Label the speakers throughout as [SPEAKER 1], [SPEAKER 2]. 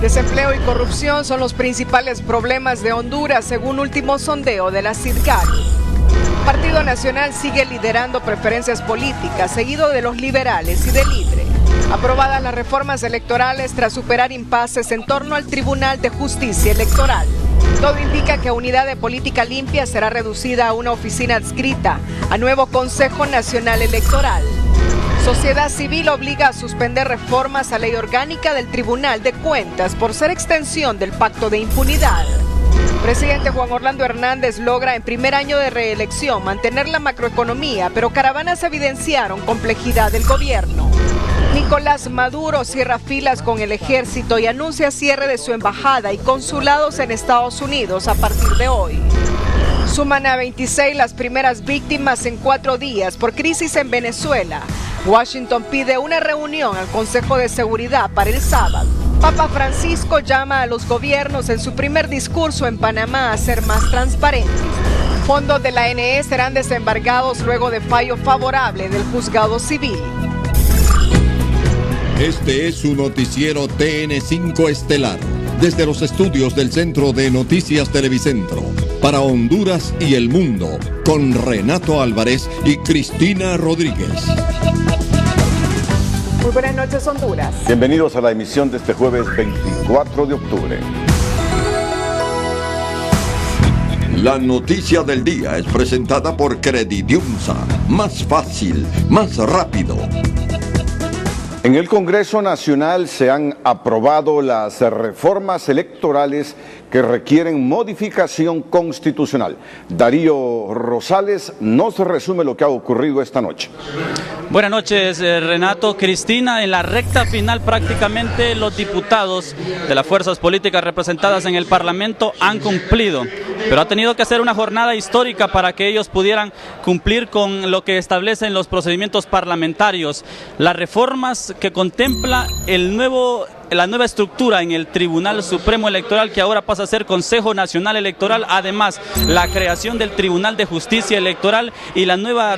[SPEAKER 1] Desempleo y corrupción son los principales problemas de Honduras, según último sondeo de la CIDGAL. Partido Nacional sigue liderando preferencias políticas, seguido de los liberales y del LIDRE. Aprobadas las reformas electorales tras superar impases en torno al Tribunal de Justicia Electoral. Todo indica que Unidad de Política Limpia será reducida a una oficina adscrita a nuevo Consejo Nacional Electoral. Sociedad Civil obliga a suspender reformas a ley orgánica del Tribunal de Cuentas por ser extensión del pacto de impunidad. Presidente Juan Orlando Hernández logra en primer año de reelección mantener la macroeconomía, pero caravanas evidenciaron complejidad del gobierno. Nicolás Maduro cierra filas con el ejército y anuncia cierre de su embajada y consulados en Estados Unidos a partir de hoy. Suman a 26 las primeras víctimas en 4 días por crisis en Venezuela. Washington pide una reunión al Consejo de Seguridad para el sábado. Papa Francisco llama a los gobiernos en su primer discurso en Panamá a ser más transparentes. Fondos de la ANE serán desembargados luego de fallo favorable del juzgado civil.
[SPEAKER 2] Este es su noticiero TN5 Estelar, desde los estudios del Centro de Noticias Televicentro, para Honduras y el mundo, con Renato Álvarez y Cristina Rodríguez.
[SPEAKER 1] Muy buenas noches, Honduras.
[SPEAKER 3] Bienvenidos a la emisión de este jueves 24 de octubre.
[SPEAKER 2] La noticia del día es presentada por Credidiumsa. Más fácil, más rápido.
[SPEAKER 3] En el Congreso Nacional se han aprobado las reformas electorales que requieren modificación constitucional. Darío Rosales nos resume lo que ha ocurrido esta noche.
[SPEAKER 4] Buenas noches, Renato, Cristina. En la recta final prácticamente los diputados de las fuerzas políticas representadas en el Parlamento han cumplido, pero ha tenido que hacer una jornada histórica para que ellos pudieran cumplir con lo que establecen los procedimientos parlamentarios. Las reformas que contempla la nueva estructura en el Tribunal Supremo Electoral, que ahora pasa a ser Consejo Nacional Electoral, además la creación del Tribunal de Justicia Electoral y la nueva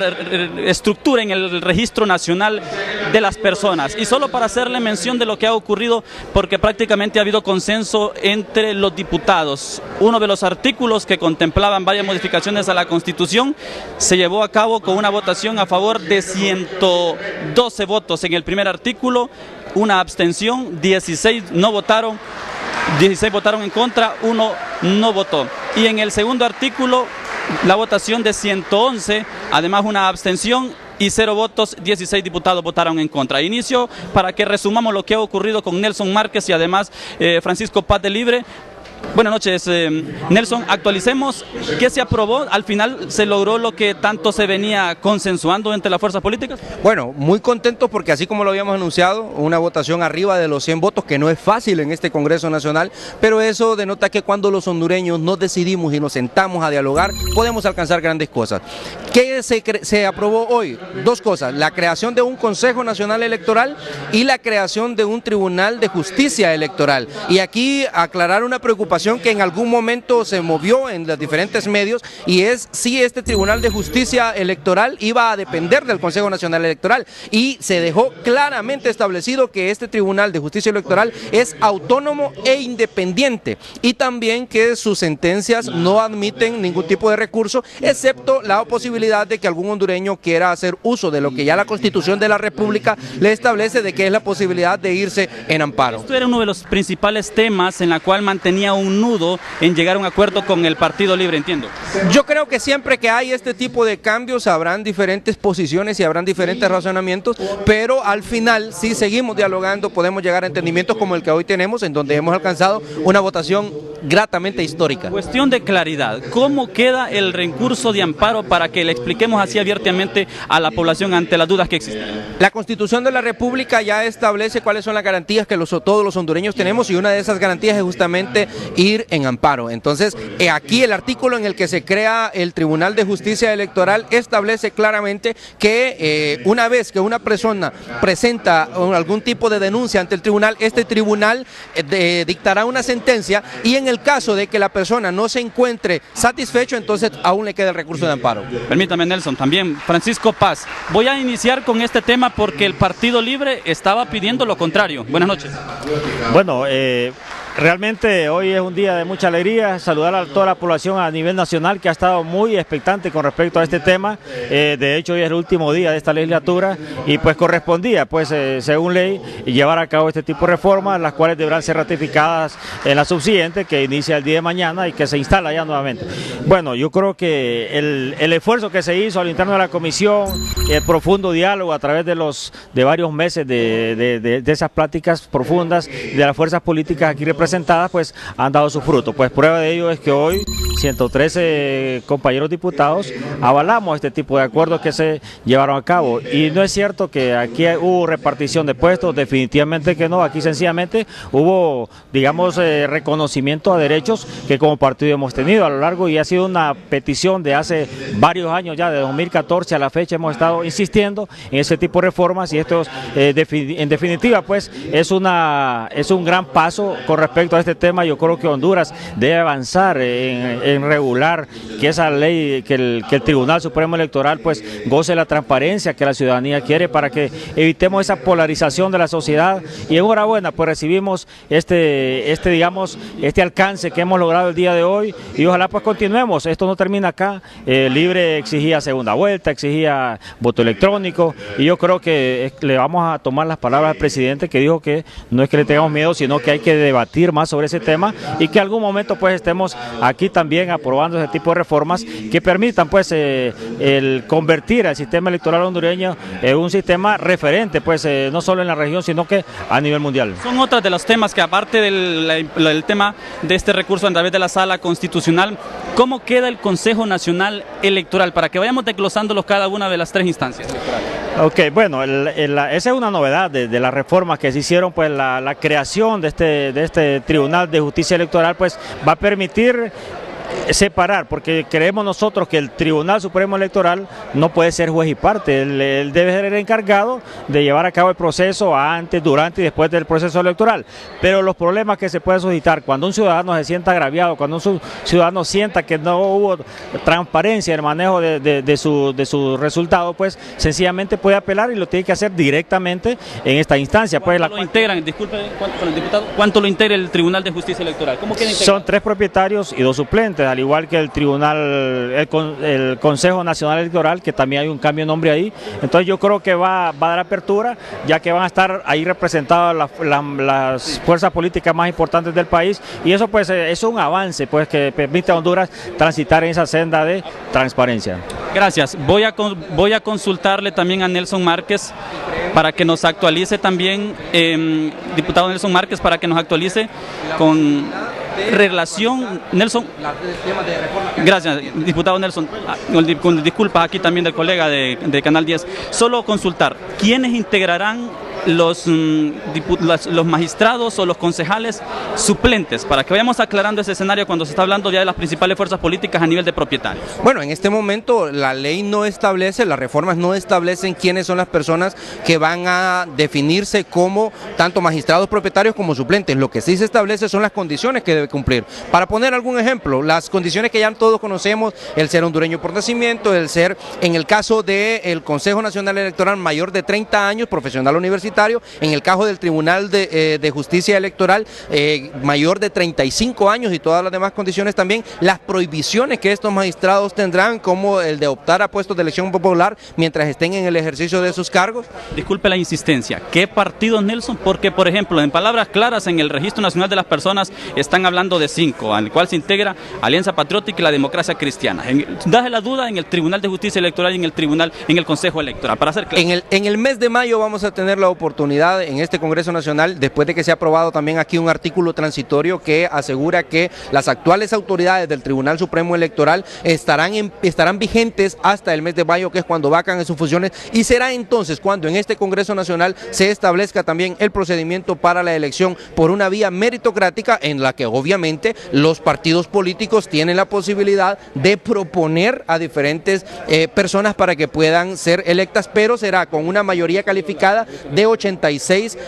[SPEAKER 4] estructura en el Registro Nacional de las Personas. Y solo para hacerle mención de lo que ha ocurrido, porque prácticamente ha habido consenso entre los diputados. Uno de los artículos que contemplaban varias modificaciones a la Constitución se llevó a cabo con una votación a favor de 112 votos en el primer artículo, una abstención, 16 no votaron, 16 votaron en contra, 1 no votó. Y en el segundo artículo, la votación de 111, además una abstención y 0 votos, 16 diputados votaron en contra. Inicio para que resumamos lo que ha ocurrido con Nelson Márquez y además Francisco Paz de Libre. Buenas noches, Nelson. Actualicemos qué se aprobó. Al final se logró lo que tanto se venía consensuando entre las fuerzas políticas.
[SPEAKER 5] Bueno, muy contentos porque así como lo habíamos anunciado, una votación arriba de los 100 votos, que no es fácil en este Congreso Nacional, pero eso denota que cuando los hondureños nos decidimos y nos sentamos a dialogar, podemos alcanzar grandes cosas. ¿Qué se aprobó hoy? 2 cosas: la creación de un Consejo Nacional Electoral y la creación de un Tribunal de Justicia Electoral. Y aquí aclarar una preocupación que en algún momento se movió en los diferentes medios, y es si este Tribunal de Justicia Electoral iba a depender del Consejo Nacional Electoral, y se dejó claramente establecido que este Tribunal de Justicia Electoral es autónomo e independiente, y también que sus sentencias no admiten ningún tipo de recurso, excepto la posibilidad de que algún hondureño quiera hacer uso de lo que ya la Constitución de la República le establece, de que es la posibilidad de irse en amparo.
[SPEAKER 4] Esto era uno de los principales temas en la cual mantenía un nudo en llegar a un acuerdo con el Partido Libre, entiendo.
[SPEAKER 5] Yo creo que siempre que hay este tipo de cambios habrán diferentes posiciones y habrán diferentes razonamientos, pero al final, si seguimos dialogando, podemos llegar a entendimientos como el que hoy tenemos, en donde hemos alcanzado una votación gratamente histórica.
[SPEAKER 4] Cuestión de claridad, ¿cómo queda el recurso de amparo para que le expliquemos así abiertamente a la población ante las dudas que existen?
[SPEAKER 5] La Constitución de la República ya establece cuáles son las garantías que todos los hondureños tenemos, y una de esas garantías es justamente ir en amparo. Entonces, aquí el artículo en el que se crea el Tribunal de Justicia Electoral establece claramente que una vez que una persona presenta algún tipo de denuncia ante el tribunal, este tribunal dictará una sentencia, y en el caso de que la persona no se encuentre satisfecho, entonces aún le queda el recurso de amparo.
[SPEAKER 4] Permítame, Nelson, también Francisco Paz. Voy a iniciar con este tema porque el Partido Libre estaba pidiendo lo contrario. Buenas noches.
[SPEAKER 6] Bueno, Realmente hoy es un día de mucha alegría, saludar a toda la población a nivel nacional que ha estado muy expectante con respecto a este tema. De hecho hoy es el último día de esta legislatura y pues correspondía, pues según ley, llevar a cabo este tipo de reformas, las cuales deberán ser ratificadas en la subsiguiente que inicia el día de mañana y que se instala ya nuevamente. Bueno, yo creo que el esfuerzo que se hizo al interno de la comisión, el profundo diálogo a través de varios meses de esas pláticas profundas de las fuerzas políticas aquí representadas, pues han dado su fruto. Pues prueba de ello es que hoy 113 compañeros diputados avalamos este tipo de acuerdos que se llevaron a cabo. Y no es cierto que aquí hubo repartición de puestos, definitivamente que no. Aquí sencillamente hubo, digamos, reconocimiento a derechos que como partido hemos tenido a lo largo, y ha sido una petición de hace varios años ya, de 2014 a la fecha hemos estado insistiendo en ese tipo de reformas, y esto en definitiva pues es un gran paso con respecto a este tema. Yo creo que Honduras debe avanzar en regular que esa ley, que el Tribunal Supremo Electoral pues goce la transparencia que la ciudadanía quiere, para que evitemos esa polarización de la sociedad. Y enhorabuena, pues recibimos este alcance que hemos logrado el día de hoy, y ojalá pues continuemos. Esto no termina acá. Libre exigía segunda vuelta, exigía voto electrónico, y yo creo que le vamos a tomar las palabras al presidente, que dijo que no es que le tengamos miedo, sino que hay que debatir más sobre ese tema, y que en algún momento pues estemos aquí también aprobando ese tipo de reformas que permitan pues el convertir al sistema electoral hondureño en un sistema referente, pues no solo en la región, sino que a nivel mundial.
[SPEAKER 4] Son otros de los temas que, aparte del tema de este recurso a través de la Sala Constitucional, ¿cómo queda el Consejo Nacional Electoral? Para que vayamos desglosándolos cada una de las tres instancias electorales.
[SPEAKER 6] Ok, bueno, esa es una novedad de las reformas que se hicieron, pues la creación de este Tribunal de Justicia Electoral pues va a permitir separar, porque creemos nosotros que el Tribunal Supremo Electoral no puede ser juez y parte. Él debe ser el encargado de llevar a cabo el proceso antes, durante y después del proceso electoral. Pero los problemas que se pueden suscitar cuando un ciudadano se sienta agraviado, cuando un ciudadano sienta que no hubo transparencia en el manejo de su resultado, pues sencillamente puede apelar, y lo tiene que hacer directamente en esta instancia.
[SPEAKER 4] ¿Cuánto lo integran? Disculpe, con el diputado, ¿cuánto lo integra el Tribunal de Justicia Electoral? ¿Cómo queda integrado?
[SPEAKER 6] Son 3 propietarios y 2 suplentes, al igual que el Consejo Nacional Electoral, que también hay un cambio de nombre ahí. Entonces yo creo que va a dar apertura, ya que van a estar ahí representadas las fuerzas políticas más importantes del país, y eso pues es un avance pues que permite a Honduras transitar en esa senda de transparencia.
[SPEAKER 4] Gracias. Voy a consultarle también a Nelson Márquez para que nos actualice también, diputado Nelson Márquez, para que nos actualice con relación, Nelson. Gracias, diputado Nelson. Con disculpas aquí también del colega de Canal 10. Solo consultar, ¿quiénes integrarán los magistrados o los concejales suplentes, para que vayamos aclarando ese escenario cuando se está hablando ya de las principales fuerzas políticas a nivel de propietarios?
[SPEAKER 5] Bueno, en este momento la ley no establece, las reformas no establecen quiénes son las personas que van a definirse como tanto magistrados propietarios como suplentes. Lo que sí se establece son las condiciones que debe cumplir. Para poner algún ejemplo, las condiciones que ya todos conocemos: el ser hondureño por nacimiento, el ser, en el caso del Consejo Nacional Electoral, mayor de 30 años, profesional universitario; en el caso del Tribunal de Justicia Electoral, mayor de 35 años, y todas las demás condiciones también. Las prohibiciones que estos magistrados tendrán, como el de optar a puestos de elección popular mientras estén en el ejercicio de sus cargos.
[SPEAKER 4] Disculpe la insistencia, ¿qué partidos, Nelson? Porque, por ejemplo, en palabras claras, en el Registro Nacional de las Personas están hablando de 5, al cual se integra Alianza Patriótica y la Democracia Cristiana. Da la duda en el Tribunal de Justicia Electoral y en el Consejo Electoral, para hacer claro.
[SPEAKER 5] En el mes de mayo vamos a tener la oportunidad en este Congreso Nacional, después de que se ha aprobado también aquí un artículo transitorio que asegura que las actuales autoridades del Tribunal Supremo Electoral estarán vigentes hasta el mes de mayo, que es cuando vacan sus funciones, y será entonces cuando en este Congreso Nacional se establezca también el procedimiento para la elección por una vía meritocrática, en la que obviamente los partidos políticos tienen la posibilidad de proponer a diferentes personas para que puedan ser electas, pero será con una mayoría calificada de 86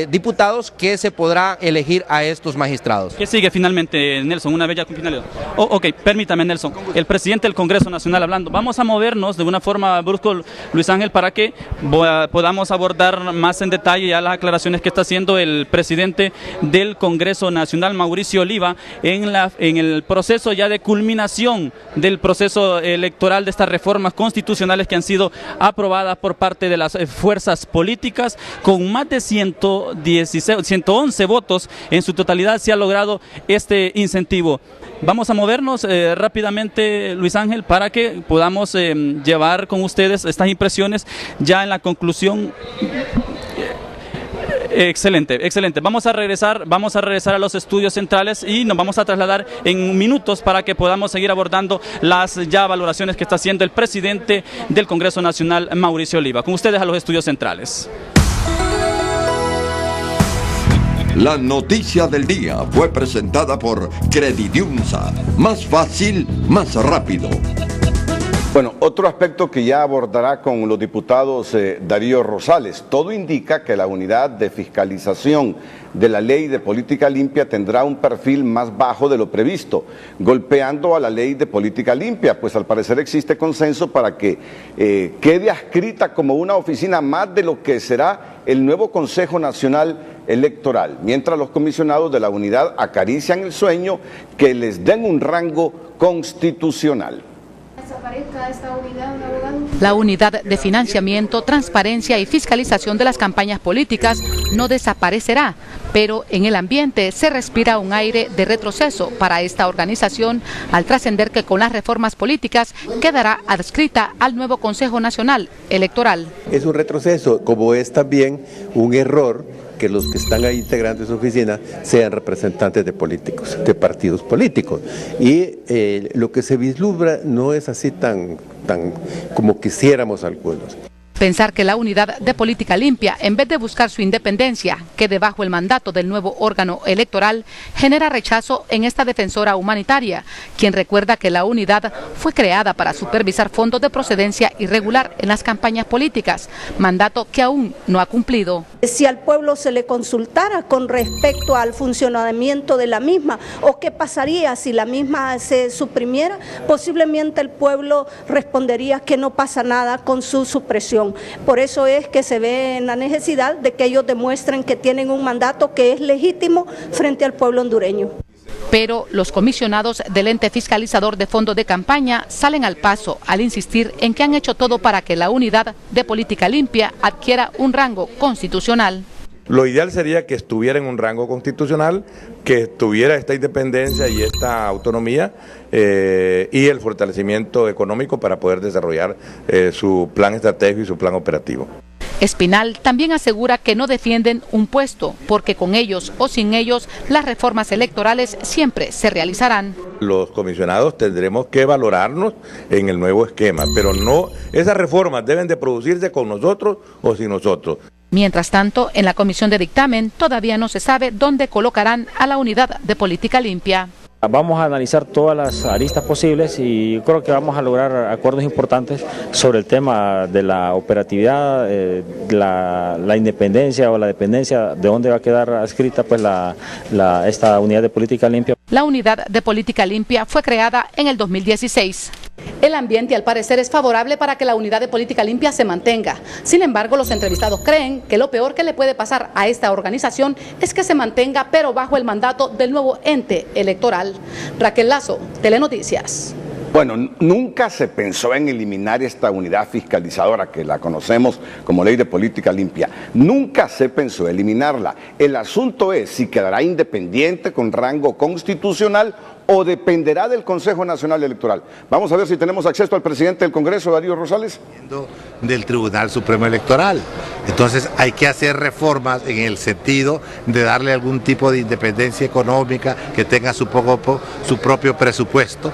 [SPEAKER 5] diputados que se podrá elegir a estos magistrados.
[SPEAKER 4] ¿Qué sigue finalmente, Nelson, una vez ya con finalidad? Ok, permítame, Nelson, el presidente del Congreso Nacional hablando. Vamos a movernos de una forma brusca, Luis Ángel, para que podamos abordar más en detalle ya las aclaraciones que está haciendo el presidente del Congreso Nacional, Mauricio Oliva, en el proceso ya de culminación del proceso electoral de estas reformas constitucionales que han sido aprobadas por parte de las fuerzas políticas. Con más de 111 votos en su totalidad se ha logrado este incentivo. Vamos a movernos rápidamente, Luis Ángel, para que podamos llevar con ustedes estas impresiones ya en la conclusión. Excelente, excelente. Vamos a regresar a los estudios centrales y nos vamos a trasladar en minutos para que podamos seguir abordando las ya valoraciones que está haciendo el presidente del Congreso Nacional, Mauricio Oliva. Con ustedes a los estudios centrales.
[SPEAKER 2] La noticia del día fue presentada por Credidiunsa. Más fácil, más rápido.
[SPEAKER 3] Bueno, otro aspecto que ya abordará con los diputados Darío Rosales. Todo indica que la unidad de fiscalización de la ley de política limpia tendrá un perfil más bajo de lo previsto, golpeando a la ley de política limpia, pues al parecer existe consenso para que quede adscrita como una oficina más de lo que será el nuevo Consejo Nacional Electoral, mientras los comisionados de la unidad acarician el sueño que les den un rango constitucional.
[SPEAKER 7] La unidad de financiamiento, transparencia y fiscalización de las campañas políticas no desaparecerá, pero en el ambiente se respira un aire de retroceso para esta organización al trascender que con las reformas políticas quedará adscrita al nuevo Consejo Nacional Electoral.
[SPEAKER 8] Es un retroceso, como es también un error que los que están ahí integrando esa oficina sean representantes de políticos, de partidos políticos. Y lo que se vislumbra no es así tan como quisiéramos algunos.
[SPEAKER 7] Pensar que la unidad de política limpia, en vez de buscar su independencia, quede bajo el mandato del nuevo órgano electoral, genera rechazo en esta defensora humanitaria, quien recuerda que la unidad fue creada para supervisar fondos de procedencia irregular en las campañas políticas, mandato que aún no ha cumplido.
[SPEAKER 9] Si al pueblo se le consultara con respecto al funcionamiento de la misma, o qué pasaría si la misma se suprimiera, posiblemente el pueblo respondería que no pasa nada con su supresión. Por eso es que se ve en la necesidad de que ellos demuestren que tienen un mandato que es legítimo frente al pueblo hondureño.
[SPEAKER 7] Pero los comisionados del ente fiscalizador de fondos de campaña salen al paso al insistir en que han hecho todo para que la unidad de política limpia adquiera un rango constitucional.
[SPEAKER 10] Lo ideal sería que estuviera en un rango constitucional, que tuviera esta independencia y esta autonomía y el fortalecimiento económico para poder desarrollar su plan estratégico y su plan operativo.
[SPEAKER 7] Espinal también asegura que no defienden un puesto, porque con ellos o sin ellos las reformas electorales siempre se realizarán.
[SPEAKER 10] Los comisionados tendremos que valorarnos en el nuevo esquema, pero no, esas reformas deben de producirse con nosotros o sin nosotros.
[SPEAKER 7] Mientras tanto, en la comisión de dictamen todavía no se sabe dónde colocarán a la unidad de política limpia.
[SPEAKER 6] Vamos a analizar todas las aristas posibles y creo que vamos a lograr acuerdos importantes sobre el tema de la operatividad, la independencia o la dependencia, de dónde va a quedar adscrita pues esta unidad de política limpia.
[SPEAKER 7] La unidad de política limpia fue creada en el 2016. El ambiente al parecer es favorable para que la unidad de política limpia se mantenga. Sin embargo, los entrevistados creen que lo peor que le puede pasar a esta organización es que se mantenga, pero bajo el mandato del nuevo ente electoral. Raquel Lazo, Telenoticias.
[SPEAKER 3] Bueno, nunca se pensó en eliminar esta unidad fiscalizadora que la conocemos como Ley de Política Limpia. Nunca se pensó eliminarla. El asunto es si quedará independiente con rango constitucional o dependerá del Consejo Nacional Electoral. Vamos a ver si tenemos acceso al presidente del Congreso, Darío Rosales.
[SPEAKER 11] Del Tribunal Supremo Electoral. Entonces hay que hacer reformas en el sentido de darle algún tipo de independencia económica, que tenga su propio presupuesto.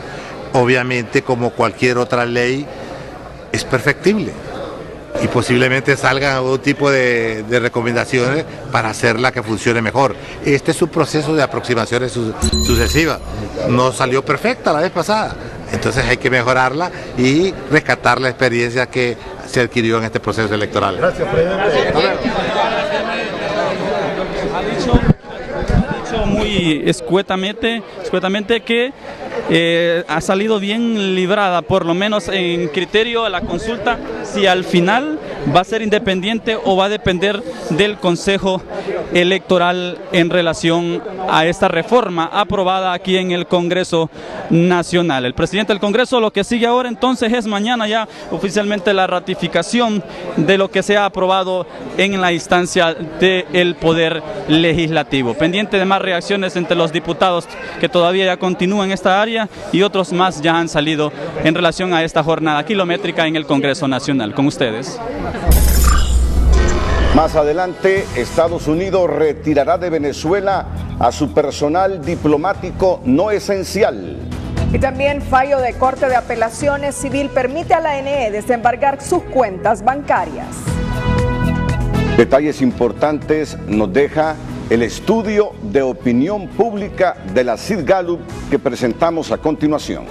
[SPEAKER 11] Obviamente, como cualquier otra ley, es perfectible y posiblemente salgan algún tipo de recomendaciones para hacerla que funcione mejor. Este es un proceso de aproximaciones sucesivas. No salió perfecta la vez pasada, entonces hay que mejorarla y rescatar la experiencia que se adquirió en este proceso electoral.
[SPEAKER 3] Gracias, presidente.
[SPEAKER 4] muy escuetamente que ha salido bien librada, por lo menos en criterio de la consulta, si al final va a ser independiente o va a depender del Consejo Electoral en relación a esta reforma aprobada aquí en el Congreso Nacional. El presidente del Congreso, lo que sigue ahora entonces es mañana ya oficialmente la ratificación de lo que se ha aprobado en la instancia del Poder Legislativo. Pendiente de más reacciones entre los diputados que todavía ya continúan en esta área y otros más ya han salido en relación a esta jornada kilométrica en el Congreso Nacional. Con ustedes.
[SPEAKER 3] Más adelante, Estados Unidos retirará de Venezuela a su personal diplomático no esencial.
[SPEAKER 1] Y también fallo de Corte de Apelaciones Civil permite a la ANE desembargar sus cuentas bancarias.
[SPEAKER 3] Detalles importantes nos deja el estudio de opinión pública de la Sid Gallup que presentamos a continuación.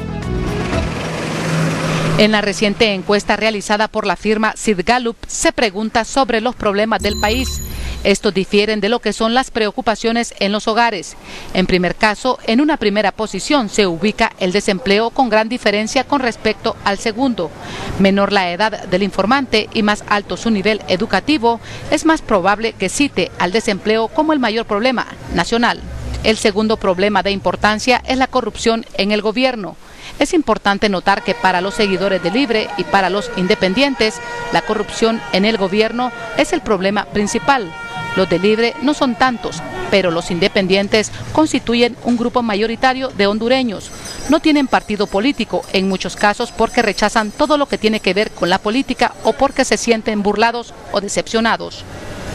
[SPEAKER 7] En la reciente encuesta realizada por la firma Sid Gallup se pregunta sobre los problemas del país. Estos difieren de lo que son las preocupaciones en los hogares. En primer caso, en una primera posición se ubica el desempleo con gran diferencia con respecto al segundo. Menor la edad del informante y más alto su nivel educativo, es más probable que cite al desempleo como el mayor problema nacional. El segundo problema de importancia es la corrupción en el gobierno. Es importante notar que para los seguidores de Libre y para los independientes, la corrupción en el gobierno es el problema principal. Los de Libre no son tantos, pero los independientes constituyen un grupo mayoritario de hondureños. No tienen partido político, en muchos casos porque rechazan todo lo que tiene que ver con la política o porque se sienten burlados o decepcionados.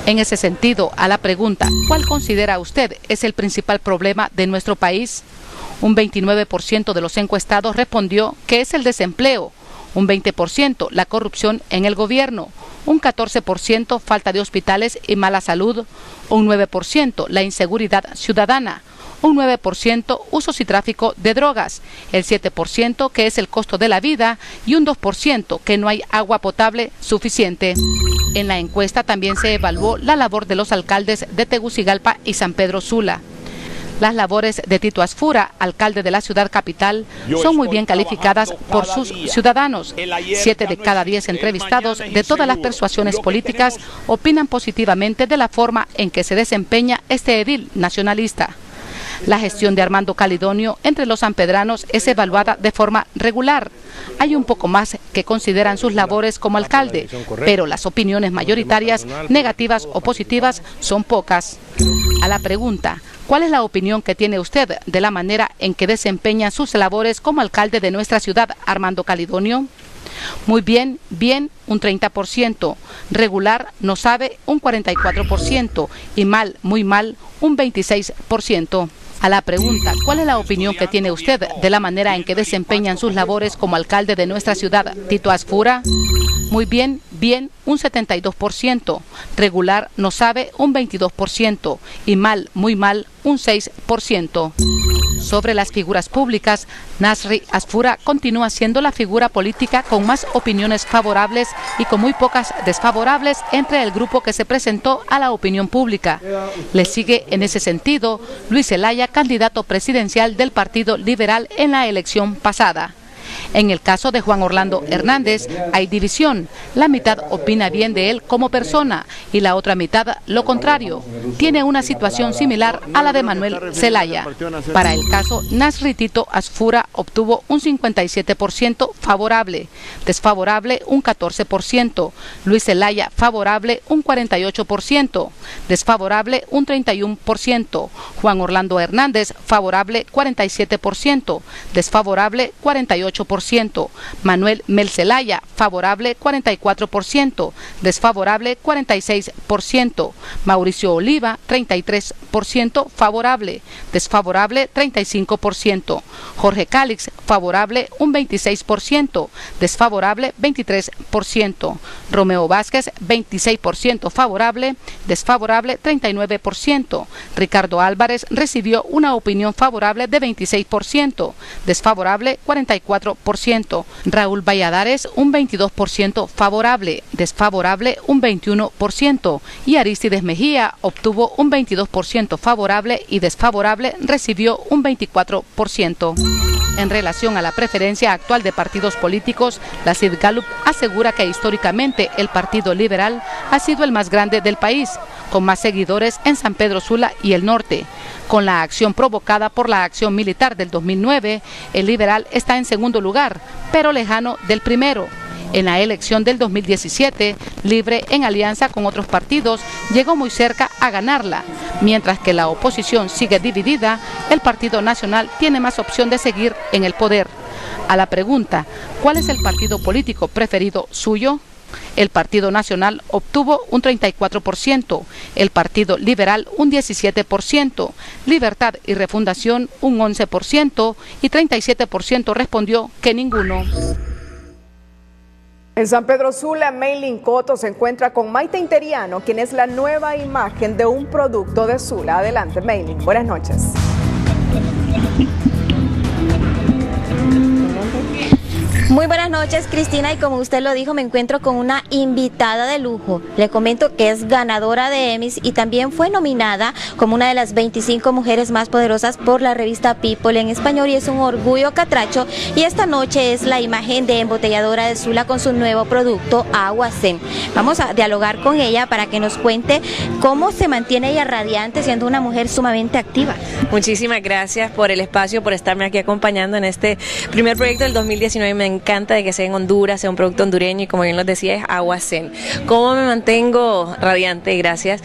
[SPEAKER 7] En ese sentido, a la pregunta, ¿cuál considera usted es el principal problema de nuestro país? Un 29% de los encuestados respondió que es el desempleo, un 20% la corrupción en el gobierno, un 14% falta de hospitales y mala salud, un 9% la inseguridad ciudadana, un 9% usos y tráfico de drogas, el 7% que es el costo de la vida y un 2% que no hay agua potable suficiente. En la encuesta también se evaluó la labor de los alcaldes de Tegucigalpa y San Pedro Sula. Las labores de Tito Asfura, alcalde de la ciudad capital, son muy bien calificadas por sus ciudadanos. 7 de cada 10 entrevistados de todas las persuasiones políticas opinan positivamente de la forma en que se desempeña este edil nacionalista. La gestión de Armando Calidonio entre los sanpedranos es evaluada de forma regular. Hay un poco más que consideran sus labores como alcalde, pero las opiniones mayoritarias, negativas o positivas, son pocas. A la pregunta, ¿cuál es la opinión que tiene usted de la manera en que desempeña sus labores como alcalde de nuestra ciudad, Armando Calidonio? Muy bien, bien, un 30%, regular, no sabe, un 44% y mal, muy mal, un 26%. A la pregunta, ¿cuál es la opinión que tiene usted de la manera en que desempeñan sus labores como alcalde de nuestra ciudad, Tito Asfura? Muy bien, bien, un 72%, regular, no sabe, un 22% y mal, muy mal, un 6%. Sobre las figuras públicas, Nasri Asfura continúa siendo la figura política con más opiniones favorables y con muy pocas desfavorables entre el grupo que se presentó a la opinión pública. Le sigue en ese sentido Luis Zelaya, candidato presidencial del Partido Liberal en la elección pasada. En el caso de Juan Orlando Hernández hay división. La mitad opina bien de él como persona y la otra mitad lo contrario. Tiene una situación similar a la de Manuel Zelaya. Para el caso, Nasri Tito Asfura obtuvo un 57% favorable, desfavorable un 14%, Luis Zelaya favorable un 48%, desfavorable un 31%, Juan Orlando Hernández favorable 47%, desfavorable 48%. Manuel Mel Zelaya, favorable 44%, desfavorable 46%, Mauricio Oliva 33%, favorable, desfavorable 35%, Jorge Cálix, favorable un 26%, desfavorable 23%, Romeo Vázquez 26% favorable, desfavorable 39%, Ricardo Álvarez recibió una opinión favorable de 26%, desfavorable 44%. 24%. Raúl Valladares un 22% favorable, desfavorable un 21%. Y Arístides Mejía obtuvo un 22% favorable y desfavorable recibió un 24%. En relación a la preferencia actual de partidos políticos, la CID Gallup asegura que históricamente el Partido Liberal ha sido el más grande del país, con más seguidores en San Pedro Sula y el norte. Con la acción provocada por la acción militar del 2009, el Liberal está en segundo lugar, pero lejano del primero. En la elección del 2017, Libre, en alianza con otros partidos, llegó muy cerca a ganarla. Mientras que la oposición sigue dividida, el Partido Nacional tiene más opción de seguir en el poder. A la pregunta, ¿cuál es el partido político preferido suyo? El Partido Nacional obtuvo un 34%, el Partido Liberal un 17%, Libertad y Refundación un 11% y 37% respondió que ninguno.
[SPEAKER 1] En San Pedro Sula, Maylin Coto se encuentra con Maite Interiano, quien es la nueva imagen de un producto de Sula. Adelante, Maylin. Buenas noches.
[SPEAKER 12] Muy buenas noches, Cristina, y como usted lo dijo, me encuentro con una invitada de lujo. Le comento que es ganadora de Emmys y también fue nominada como una de las 25 mujeres más poderosas por la revista People en español, y es un orgullo catracho. Y esta noche es la imagen de embotelladora de Sula con su nuevo producto, Agua Zen. Vamos a dialogar con ella para que nos cuente cómo se mantiene ella radiante siendo una mujer sumamente activa.
[SPEAKER 13] Muchísimas gracias por el espacio, por estarme aquí acompañando en este primer proyecto del 2019. Me encanta de que sea en Honduras, sea un producto hondureño, y como bien los decía, es Agua Zen. ¿Cómo me mantengo radiante? Gracias.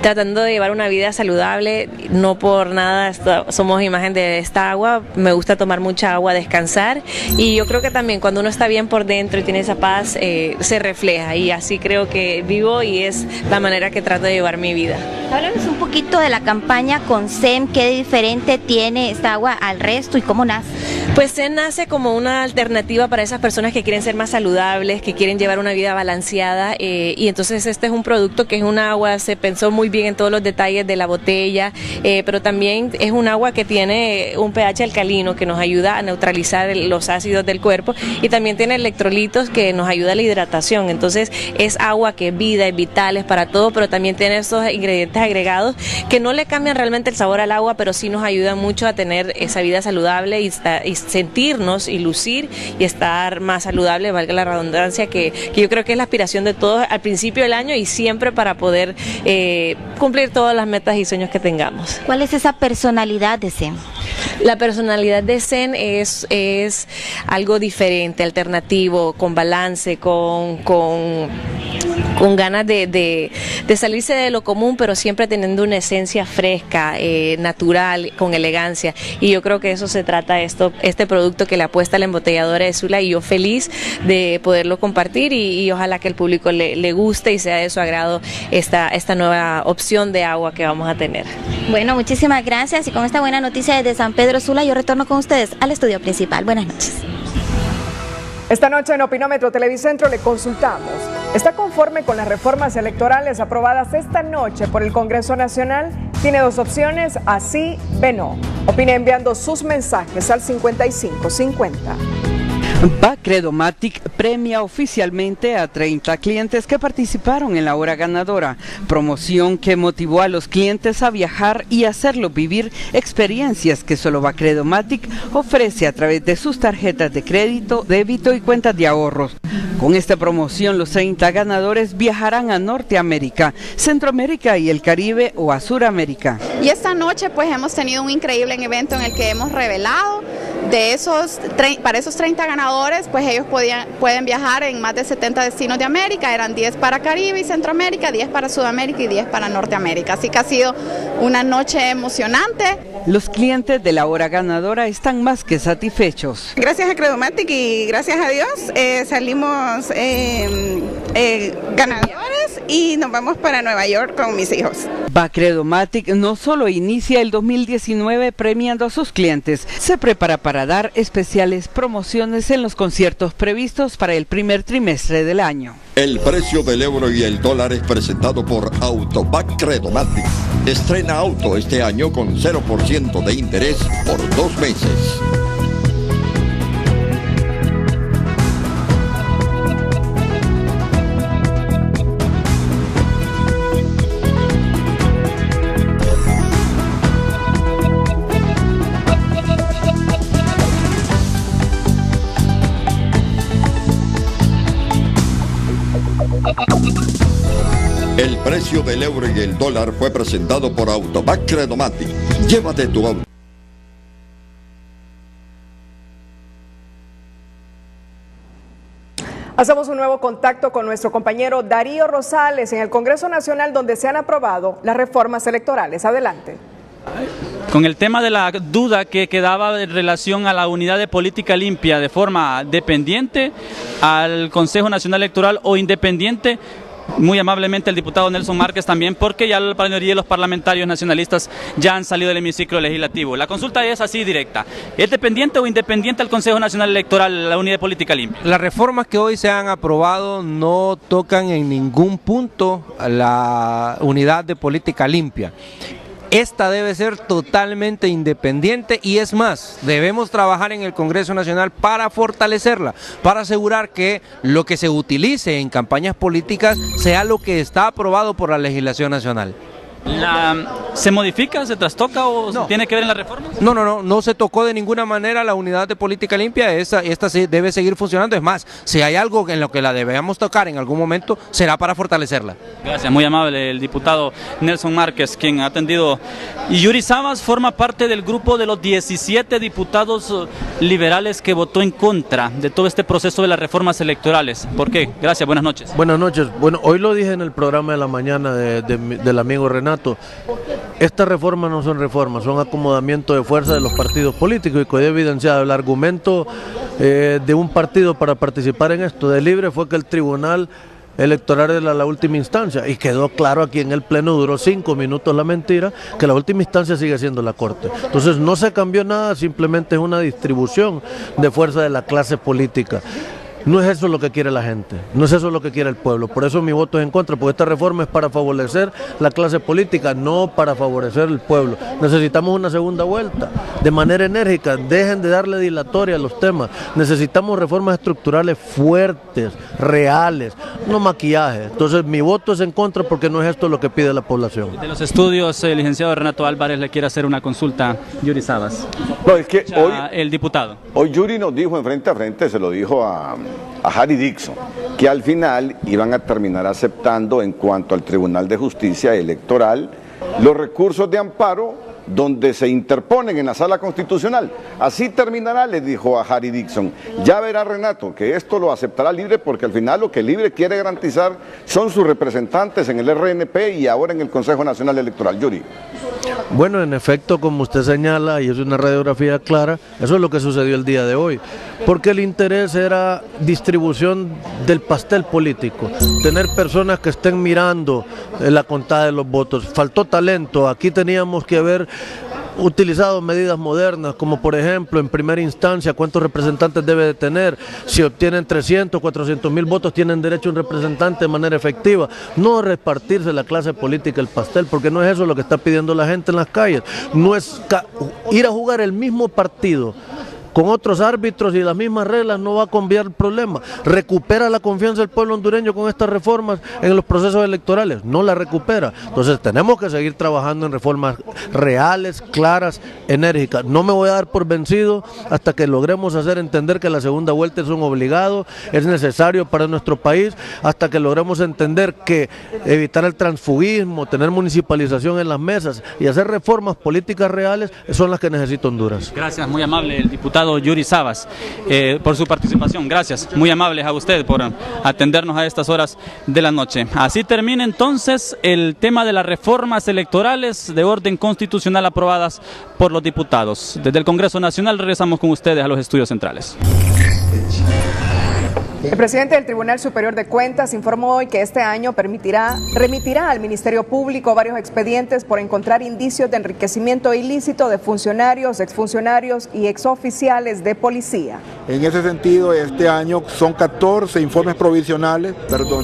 [SPEAKER 13] Tratando de llevar una vida saludable, no por nada somos imagen de esta agua. Me gusta tomar mucha agua, descansar, y yo creo que también cuando uno está bien por dentro y tiene esa paz, se refleja, y así creo que vivo, y es la manera que trato de llevar mi vida.
[SPEAKER 12] Háblanos un poquito de la campaña con Zen, qué diferente tiene esta agua al resto y cómo nace.
[SPEAKER 13] Pues Zen nace como una alternativa para esas personas que quieren ser más saludables, que quieren llevar una vida balanceada, y entonces este es un producto que es un agua, se pensó muy bien en todos los detalles de la botella, pero también es un agua que tiene un pH alcalino que nos ayuda a neutralizar los ácidos del cuerpo, y también tiene electrolitos que nos ayuda a la hidratación. Entonces es agua que es vida, es vital, es para todo, pero también tiene esos ingredientes agregados que no le cambian realmente el sabor al agua, pero sí nos ayudan mucho a tener esa vida saludable y sentirnos y lucir y estar más saludable, valga la redundancia, que yo creo que es la aspiración de todos al principio del año y siempre, para poder cumplir todas las metas y sueños que tengamos.
[SPEAKER 12] ¿Cuál es esa personalidad de Zen?
[SPEAKER 13] La personalidad de Zen es algo diferente, alternativo, con balance, con ganas de salirse de lo común, pero siempre teniendo una esencia fresca, natural, con elegancia, y yo creo que eso se trata este producto que le apuesta a la embotelladora de Sula, y yo feliz de poderlo compartir, y ojalá que el público le guste y sea de su agrado esta nueva opción de agua que vamos a tener.
[SPEAKER 12] Bueno, muchísimas gracias, y con esta buena noticia desde San Pedro Sula yo retorno con ustedes al estudio principal. Buenas noches.
[SPEAKER 1] Esta noche en Opinómetro Televicentro le consultamos: ¿está conforme con las reformas electorales aprobadas esta noche por el Congreso Nacional? Tiene dos opciones: así, B, no. Opine enviando sus mensajes al 5550.
[SPEAKER 14] Bacredomatic premia oficialmente a 30 clientes que participaron en la hora ganadora, promoción que motivó a los clientes a viajar y hacerlos vivir experiencias que solo Bacredomatic ofrece a través de sus tarjetas de crédito, débito y cuentas de ahorros. Con esta promoción, los 30 ganadores viajarán a Norteamérica, Centroamérica y el Caribe, o a Suramérica.
[SPEAKER 15] Y esta noche pues hemos tenido un increíble evento en el que hemos revelado para esos 30 ganadores, pues ellos pueden viajar en más de 70 destinos de América. Eran 10 para Caribe y Centroamérica, 10 para Sudamérica y 10 para Norteamérica. Así que ha sido una noche emocionante.
[SPEAKER 14] Los clientes de la hora ganadora están más que satisfechos.
[SPEAKER 16] Gracias a Credomatic y gracias a Dios salimos ganadores y nos vamos para Nueva York con mis hijos.
[SPEAKER 14] Bacredomatic no solo inicia el 2019 premiando a sus clientes, se prepara para dar especiales promociones en los conciertos previstos para el primer trimestre del año.
[SPEAKER 2] El precio del euro y el dólar es presentado por Bacredomatic. Estrena auto este año con 0% de interés por 2 meses. precio del euro y el dólar fue presentado por Automac Credomatic. Llévate tu auto.
[SPEAKER 1] Hacemos un nuevo contacto con nuestro compañero Darío Rosales en el Congreso Nacional, donde se han aprobado las reformas electorales. Adelante.
[SPEAKER 4] Con el tema de la duda que quedaba en relación a la unidad de política limpia de forma dependiente al Consejo Nacional Electoral o independiente, muy amablemente el diputado Nelson Márquez también, porque ya la mayoría de los parlamentarios nacionalistas ya han salido del hemiciclo legislativo. La consulta es así directa: ¿es dependiente o independiente al Consejo Nacional Electoral la unidad de política limpia?
[SPEAKER 5] Las reformas que hoy se han aprobado no tocan en ningún punto la unidad de política limpia. Esta debe ser totalmente independiente y es más, debemos trabajar en el Congreso Nacional para fortalecerla, para asegurar que lo que se utilice en campañas políticas sea lo que está aprobado por la legislación nacional.
[SPEAKER 4] ¿Se modifica, se trastoca o
[SPEAKER 5] no
[SPEAKER 4] tiene que ver en la reforma?
[SPEAKER 5] No se tocó de ninguna manera la unidad de política limpia. Esta sí debe seguir funcionando. Es más, si hay algo en lo que la debemos tocar en algún momento, será para fortalecerla.
[SPEAKER 4] Gracias, muy amable el diputado Nelson Márquez, quien ha atendido. Y Yuri Sabas forma parte del grupo de los 17 diputados liberales que votó en contra de todo este proceso de las reformas electorales. ¿Por qué? Gracias, buenas noches.
[SPEAKER 17] Buenas noches. Bueno, hoy lo dije en el programa de la mañana del amigo Renato. Estas reformas no son reformas, son acomodamiento de fuerza de los partidos políticos, y quedó evidenciado el argumento de un partido para participar en esto de Libre fue que el Tribunal Electoral era la última instancia, y quedó claro aquí en el Pleno, duró 5 minutos la mentira, que la última instancia sigue siendo la Corte. Entonces no se cambió nada, simplemente es una distribución de fuerza de la clase política. No es eso lo que quiere la gente, no es eso lo que quiere el pueblo, por eso mi voto es en contra, porque esta reforma es para favorecer la clase política, no para favorecer el pueblo. Necesitamos una segunda vuelta, de manera enérgica, dejen de darle dilatoria a los temas, necesitamos reformas estructurales fuertes, reales, no maquillaje. Entonces mi voto es en contra porque no es esto lo que pide la población.
[SPEAKER 4] De los estudios, el licenciado Renato Álvarez le quiere hacer una consulta, Yuri Sabas.
[SPEAKER 3] No, es que hoy
[SPEAKER 4] el diputado.
[SPEAKER 3] Hoy Yuri nos dijo en frente a frente, se lo dijo a Harry Dixon, que al final iban a terminar aceptando, en cuanto al Tribunal de Justicia Electoral, los recursos de amparo donde se interponen en la Sala Constitucional. Así terminará, le dijo a Harry Dixon. Ya verá Renato que esto lo aceptará Libre, porque al final lo que Libre quiere garantizar son sus representantes en el RNP y ahora en el Consejo Nacional Electoral. Yuri.
[SPEAKER 17] Bueno, en efecto, como usted señala, y es una radiografía clara, eso es lo que sucedió el día de hoy, porque el interés era distribución del pastel político, tener personas que estén mirando la contada de los votos. Faltó talento, aquí teníamos que haber utilizado medidas modernas, como por ejemplo, en primera instancia, cuántos representantes debe de tener. Si obtienen 300, 400 mil votos, tienen derecho a un representante de manera efectiva. No repartirse la clase política el pastel, porque no es eso lo que está pidiendo la gente en las calles. No es ir a jugar el mismo partido con otros árbitros y las mismas reglas, no va a cambiar el problema. Recupera la confianza del pueblo hondureño con estas reformas en los procesos electorales, no la recupera. Entonces tenemos que seguir trabajando en reformas reales, claras, enérgicas. No me voy a dar por vencido hasta que logremos hacer entender que la segunda vuelta es un obligado, es necesario para nuestro país, hasta que logremos entender que evitar el transfugismo, tener municipalización en las mesas y hacer reformas políticas reales son las que necesita Honduras.
[SPEAKER 4] Gracias, muy amable el diputado Yuri Sabas, por su participación. Gracias, muy amables a usted por atendernos a estas horas de la noche. Así termina entonces el tema de las reformas electorales de orden constitucional aprobadas por los diputados. Desde el Congreso Nacional regresamos con ustedes a los estudios centrales.
[SPEAKER 1] El presidente del Tribunal Superior de Cuentas informó hoy que este año remitirá al Ministerio Público varios expedientes por encontrar indicios de enriquecimiento ilícito de funcionarios, exfuncionarios y exoficiales de policía.
[SPEAKER 18] En ese sentido, este año son 14 informes provisionales,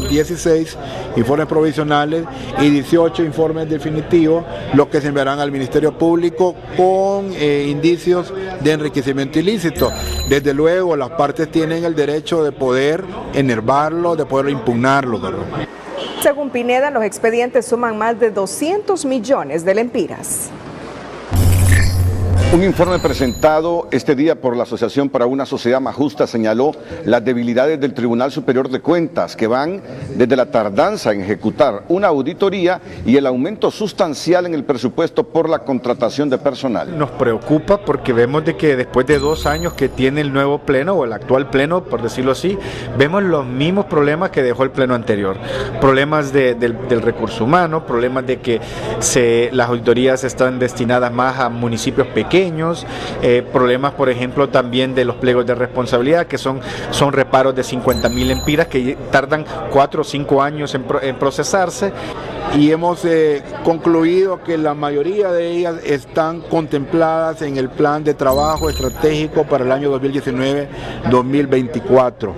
[SPEAKER 18] 16 informes provisionales y 18 informes definitivos, los que se enviarán al Ministerio Público con indicios de enriquecimiento ilícito. Desde luego, las partes tienen el derecho de poder enervarlo, de poder impugnarlo, ¿verdad?
[SPEAKER 1] Según Pineda, los expedientes suman más de 200 millones de lempiras.
[SPEAKER 3] Un informe presentado este día por la Asociación para una Sociedad Más Justa señaló las debilidades del Tribunal Superior de Cuentas, que van desde la tardanza en ejecutar una auditoría y el aumento sustancial en el presupuesto por la contratación de personal.
[SPEAKER 19] Nos preocupa porque vemos de que después de 2 años que tiene el nuevo pleno o el actual pleno, por decirlo así, vemos los mismos problemas que dejó el pleno anterior. Problemas del recurso humano, problemas de que las auditorías están destinadas más a municipios pequeños, problemas por ejemplo también de los pliegos de responsabilidad, que son reparos de 50.000 empiras que tardan 4 o 5 años en procesarse, y hemos concluido que la mayoría de ellas están contempladas en el plan de trabajo estratégico para el año 2019-2024.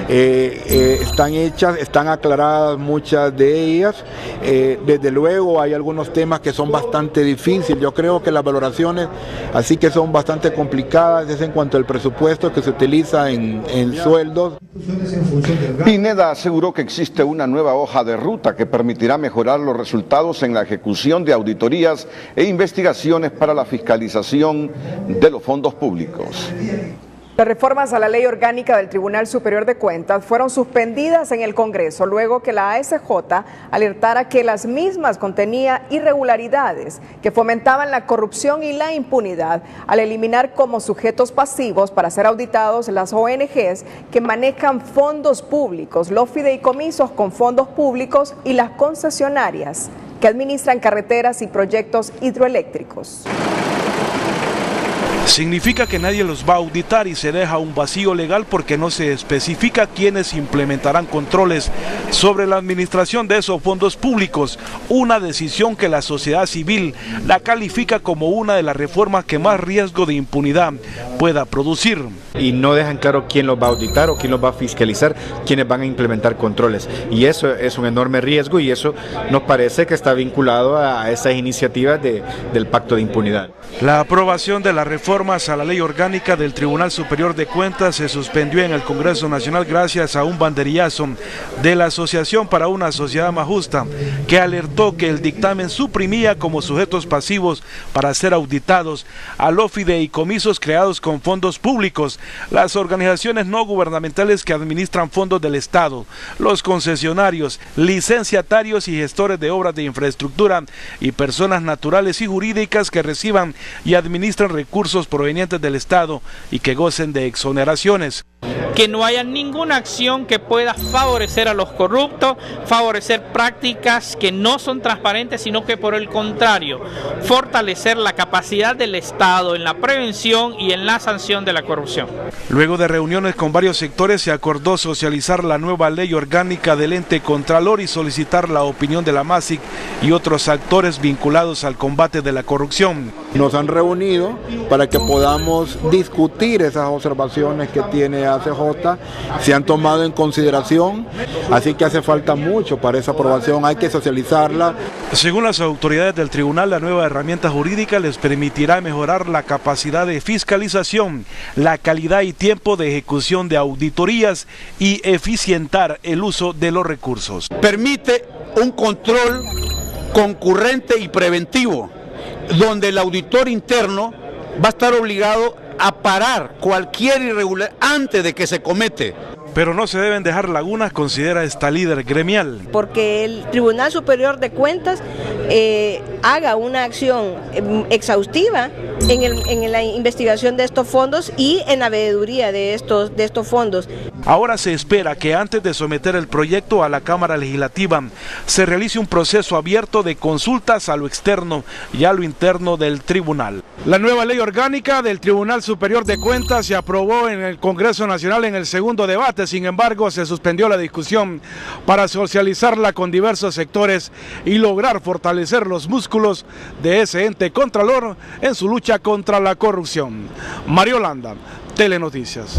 [SPEAKER 19] Están hechas, están aclaradas muchas de ellas. Desde luego hay algunos temas que son bastante difíciles. Yo creo que las valoraciones así que son bastante complicadas es en cuanto al presupuesto que se utiliza en sueldos.
[SPEAKER 3] Pineda aseguró que existe una nueva hoja de ruta que permitirá mejorar los resultados en la ejecución de auditorías e investigaciones para la fiscalización de los fondos públicos.
[SPEAKER 1] Las reformas a la Ley Orgánica del Tribunal Superior de Cuentas fueron suspendidas en el Congreso luego que la ASJ alertara que las mismas contenían irregularidades que fomentaban la corrupción y la impunidad al eliminar como sujetos pasivos para ser auditados las ONGs que manejan fondos públicos, los fideicomisos con fondos públicos y las concesionarias que administran carreteras y proyectos hidroeléctricos.
[SPEAKER 20] Significa que nadie los va a auditar y se deja un vacío legal porque no se especifica quiénes implementarán controles sobre la administración de esos fondos públicos, una decisión que la sociedad civil la califica como una de las reformas que más riesgo de impunidad pueda producir.
[SPEAKER 19] Y no dejan claro quién los va a auditar o quién los va a fiscalizar, quiénes van a implementar controles. Y eso es un enorme riesgo y eso nos parece que está vinculado a esas iniciativas del Pacto de Impunidad.
[SPEAKER 20] La aprobación de las reformas a la Ley Orgánica del Tribunal Superior de Cuentas se suspendió en el Congreso Nacional gracias a un banderillazo de la Asociación para una Sociedad Más Justa, que alertó que el dictamen suprimía como sujetos pasivos para ser auditados a los fideicomisos creados con fondos públicos, las organizaciones no gubernamentales que administran fondos del Estado, los concesionarios, licenciatarios y gestores de obras de infraestructura y personas naturales y jurídicas que reciban y administran recursos provenientes del Estado y que gocen de exoneraciones.
[SPEAKER 21] Que no haya ninguna acción que pueda favorecer a los corruptos, favorecer prácticas que no son transparentes, sino que por el contrario, fortalecer la capacidad del Estado en la prevención y en la sanción de la corrupción.
[SPEAKER 20] Luego de reuniones con varios sectores se acordó socializar la nueva ley orgánica del ente Contralor y solicitar la opinión de la MASIC y otros actores vinculados al combate de la corrupción.
[SPEAKER 18] Nos han reunido para que podamos discutir esas observaciones que tiene ACJ, se han tomado en consideración, así que hace falta mucho para esa aprobación, hay que socializarla.
[SPEAKER 20] Según las autoridades del tribunal, la nueva herramienta jurídica les permitirá mejorar la capacidad de fiscalización, la calidad y tiempo de ejecución de auditorías y eficientar el uso de los recursos.
[SPEAKER 22] Permite un control concurrente y preventivo, donde el auditor interno va a estar obligado a parar cualquier irregularidad antes de que se comete.
[SPEAKER 20] Pero no se deben dejar lagunas, considera esta líder gremial.
[SPEAKER 23] Porque el Tribunal Superior de Cuentas haga una acción exhaustiva en la investigación de estos fondos y en la veeduría de estos fondos.
[SPEAKER 20] Ahora se espera que antes de someter el proyecto a la Cámara Legislativa se realice un proceso abierto de consultas a lo externo y a lo interno del tribunal. La nueva ley orgánica del Tribunal Superior de Cuentas se aprobó en el Congreso Nacional en el segundo debate. Sin embargo, se suspendió la discusión para socializarla con diversos sectores y lograr fortalecer los músculos de ese ente contralor en su lucha contra la corrupción. Mario Landa, Telenoticias.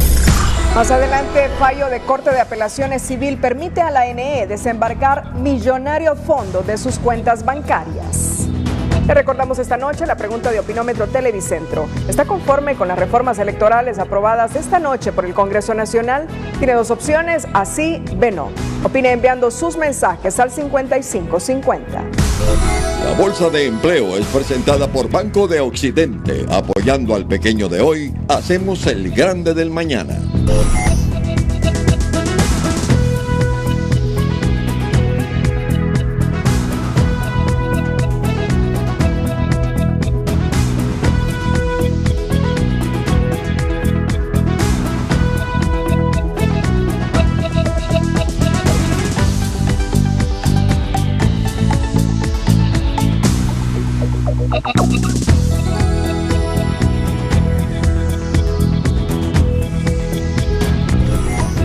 [SPEAKER 1] Más adelante, fallo de Corte de Apelaciones Civil permite a la NE desembarcar millonarios fondos de sus cuentas bancarias. Le recordamos esta noche la pregunta de Opinómetro Televicentro. ¿Está conforme con las reformas electorales aprobadas esta noche por el Congreso Nacional? Tiene 2 opciones, así, B no. Opine enviando sus mensajes al 5550.
[SPEAKER 2] La Bolsa de Empleo es presentada por Banco de Occidente. Apoyando al pequeño de hoy, hacemos el grande del mañana.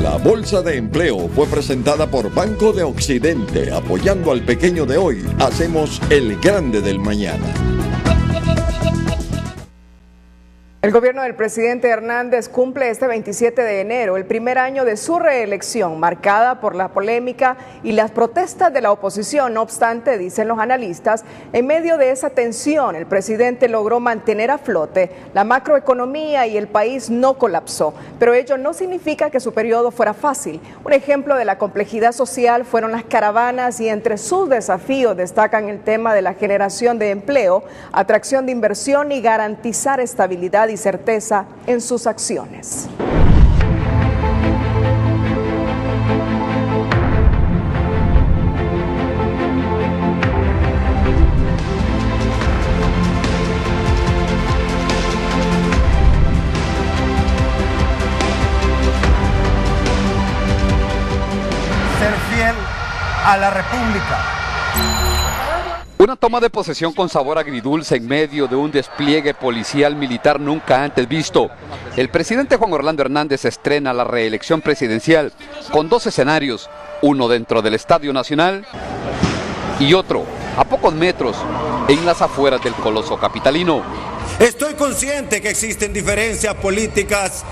[SPEAKER 2] La Bolsa de Empleo fue presentada por Banco de Occidente. Apoyando al pequeño de hoy, hacemos el grande del mañana.
[SPEAKER 1] El gobierno del presidente Hernández cumple este 27 de enero el primer año de su reelección, marcada por la polémica y las protestas de la oposición. No obstante, dicen los analistas, en medio de esa tensión, el presidente logró mantener a flote la macroeconomía y el país no colapsó. Pero ello no significa que su periodo fuera fácil. Un ejemplo de la complejidad social fueron las caravanas y entre sus desafíos destacan el tema de la generación de empleo, atracción de inversión y garantizar estabilidad y certeza en sus acciones.
[SPEAKER 8] Ser fiel a la República.
[SPEAKER 9] Una toma de posesión con sabor agridulce en medio de un despliegue policial militar nunca antes visto. El presidente Juan Orlando Hernández estrena la reelección presidencial con dos escenarios, uno dentro del Estadio Nacional y otro a pocos metros en las afueras del coloso capitalino.
[SPEAKER 8] Estoy consciente que existen diferencias políticas,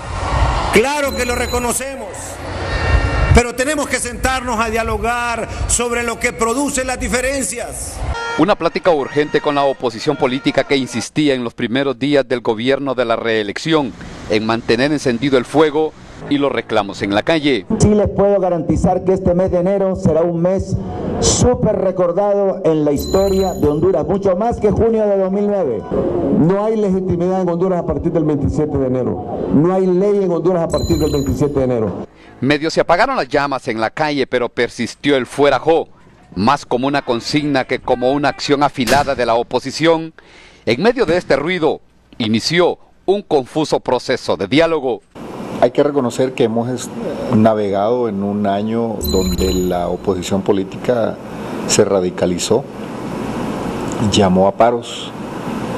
[SPEAKER 8] claro que lo reconocemos, pero tenemos que sentarnos a dialogar sobre lo que produce las diferencias.
[SPEAKER 9] Una plática urgente con la oposición política que insistía en los primeros días del gobierno de la reelección en mantener encendido el fuego y los reclamos en la calle.
[SPEAKER 10] Sí les puedo garantizar que este mes de enero será un mes súper recordado en la historia de Honduras, mucho más que junio de 2009. No hay legitimidad en Honduras a partir del 27 de enero. No hay ley en Honduras a partir del 27 de enero.
[SPEAKER 9] Medio se apagaron las llamas en la calle, pero persistió el fuera jo, más como una consigna que como una acción afilada de la oposición. En medio de este ruido, inició un confuso proceso de diálogo.
[SPEAKER 24] Hay que reconocer que hemos navegado en un año donde la oposición política se radicalizó, llamó a paros,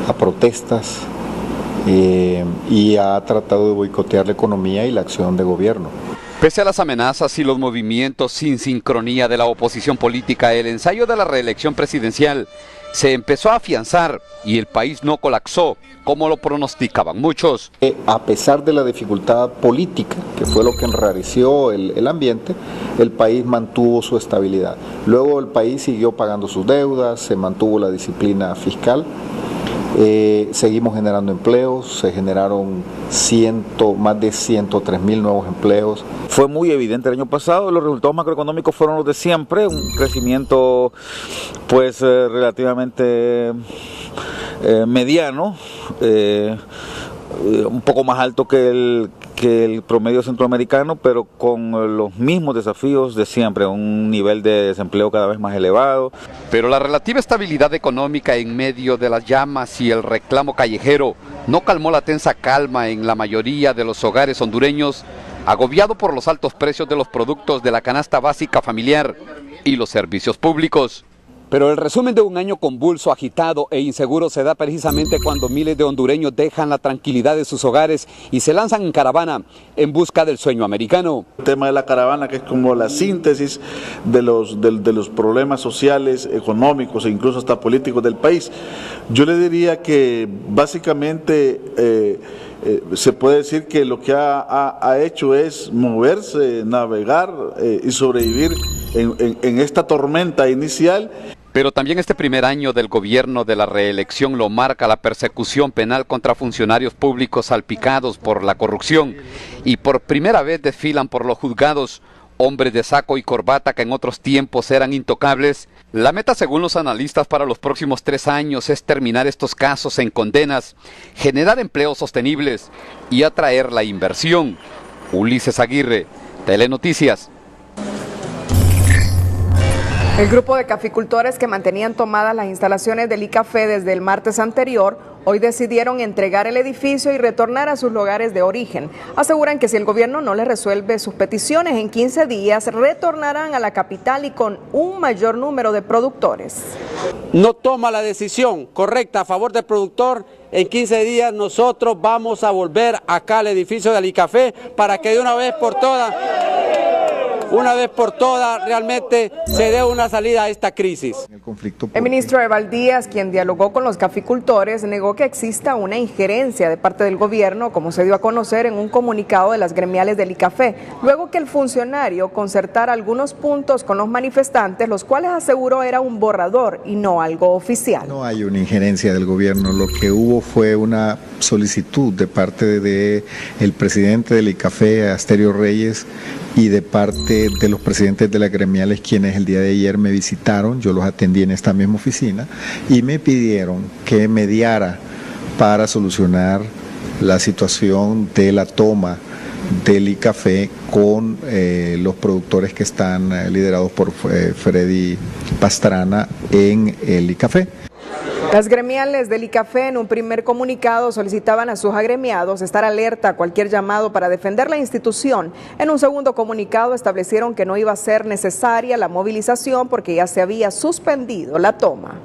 [SPEAKER 24] a protestas y ha tratado de boicotear la economía y la acción de gobierno.
[SPEAKER 9] Pese a las amenazas y los movimientos sin sincronía de la oposición política, el ensayo de la reelección presidencial se empezó a afianzar y el país no colapsó, como lo pronosticaban muchos.
[SPEAKER 24] A pesar de la dificultad política, que fue lo que enrareció el ambiente, el país mantuvo su estabilidad. Luego el país siguió pagando sus deudas, se mantuvo la disciplina fiscal. Seguimos generando empleos, se generaron más de 103.000 nuevos empleos.
[SPEAKER 25] Fue muy evidente el año pasado, los resultados macroeconómicos fueron los de siempre, un crecimiento pues relativamente mediano, un poco más alto que el promedio centroamericano, pero con los mismos desafíos de siempre, un nivel de desempleo cada vez más elevado.
[SPEAKER 9] Pero la relativa estabilidad económica en medio de las llamas y el reclamo callejero no calmó la tensa calma en la mayoría de los hogares hondureños, agobiado por los altos precios de los productos de la canasta básica familiar y los servicios públicos. Pero el resumen de un año convulso, agitado e inseguro se da precisamente cuando miles de hondureños dejan la tranquilidad de sus hogares y se lanzan en caravana en busca del sueño americano.
[SPEAKER 25] El tema de la caravana, que es como la síntesis de los problemas sociales, económicos e incluso hasta políticos del país. Yo le diría que básicamente se puede decir que lo que ha hecho es moverse, navegar y sobrevivir en esta tormenta inicial.
[SPEAKER 9] Pero también este primer año del gobierno de la reelección lo marca la persecución penal contra funcionarios públicos salpicados por la corrupción y por primera vez desfilan por los juzgados hombres de saco y corbata que en otros tiempos eran intocables La meta, según los analistas, para los próximos 3 años es terminar estos casos en condenas, generar empleos sostenibles y atraer la inversión. Ulises Aguirre, Telenoticias.
[SPEAKER 1] El grupo de caficultores que mantenían tomadas las instalaciones del ICAFE desde el martes anterior, hoy decidieron entregar el edificio y retornar a sus lugares de origen. Aseguran que si el gobierno no les resuelve sus peticiones en 15 días, retornarán a la capital y con un mayor número de productores.
[SPEAKER 6] No toma la decisión correcta a favor del productor, en 15 días nosotros vamos a volver acá al edificio del ICAFE para que de una vez por todas realmente se dé una salida a esta crisis.
[SPEAKER 1] El ministro Eval Díaz, quien dialogó con los caficultores, negó que exista una injerencia de parte del gobierno, como se dio a conocer en un comunicado de las gremiales del ICAFE, luego que el funcionario concertara algunos puntos con los manifestantes, los cuales aseguró era un borrador y no algo oficial.
[SPEAKER 24] No hay una injerencia del gobierno, lo que hubo fue una solicitud de parte del presidente del ICAFE, Asterio Reyes, y de parte de los presidentes de las gremiales, quienes el día de ayer me visitaron, yo los atendí en esta misma oficina, y me pidieron que mediara para solucionar la situación de la toma del ICAFE con los productores que están liderados por Freddy Pastrana en el ICAFE.
[SPEAKER 1] Las gremiales del ICAFE en un primer comunicado solicitaban a sus agremiados estar alerta a cualquier llamado para defender la institución. En un segundo comunicado establecieron que no iba a ser necesaria la movilización porque ya se había suspendido la toma.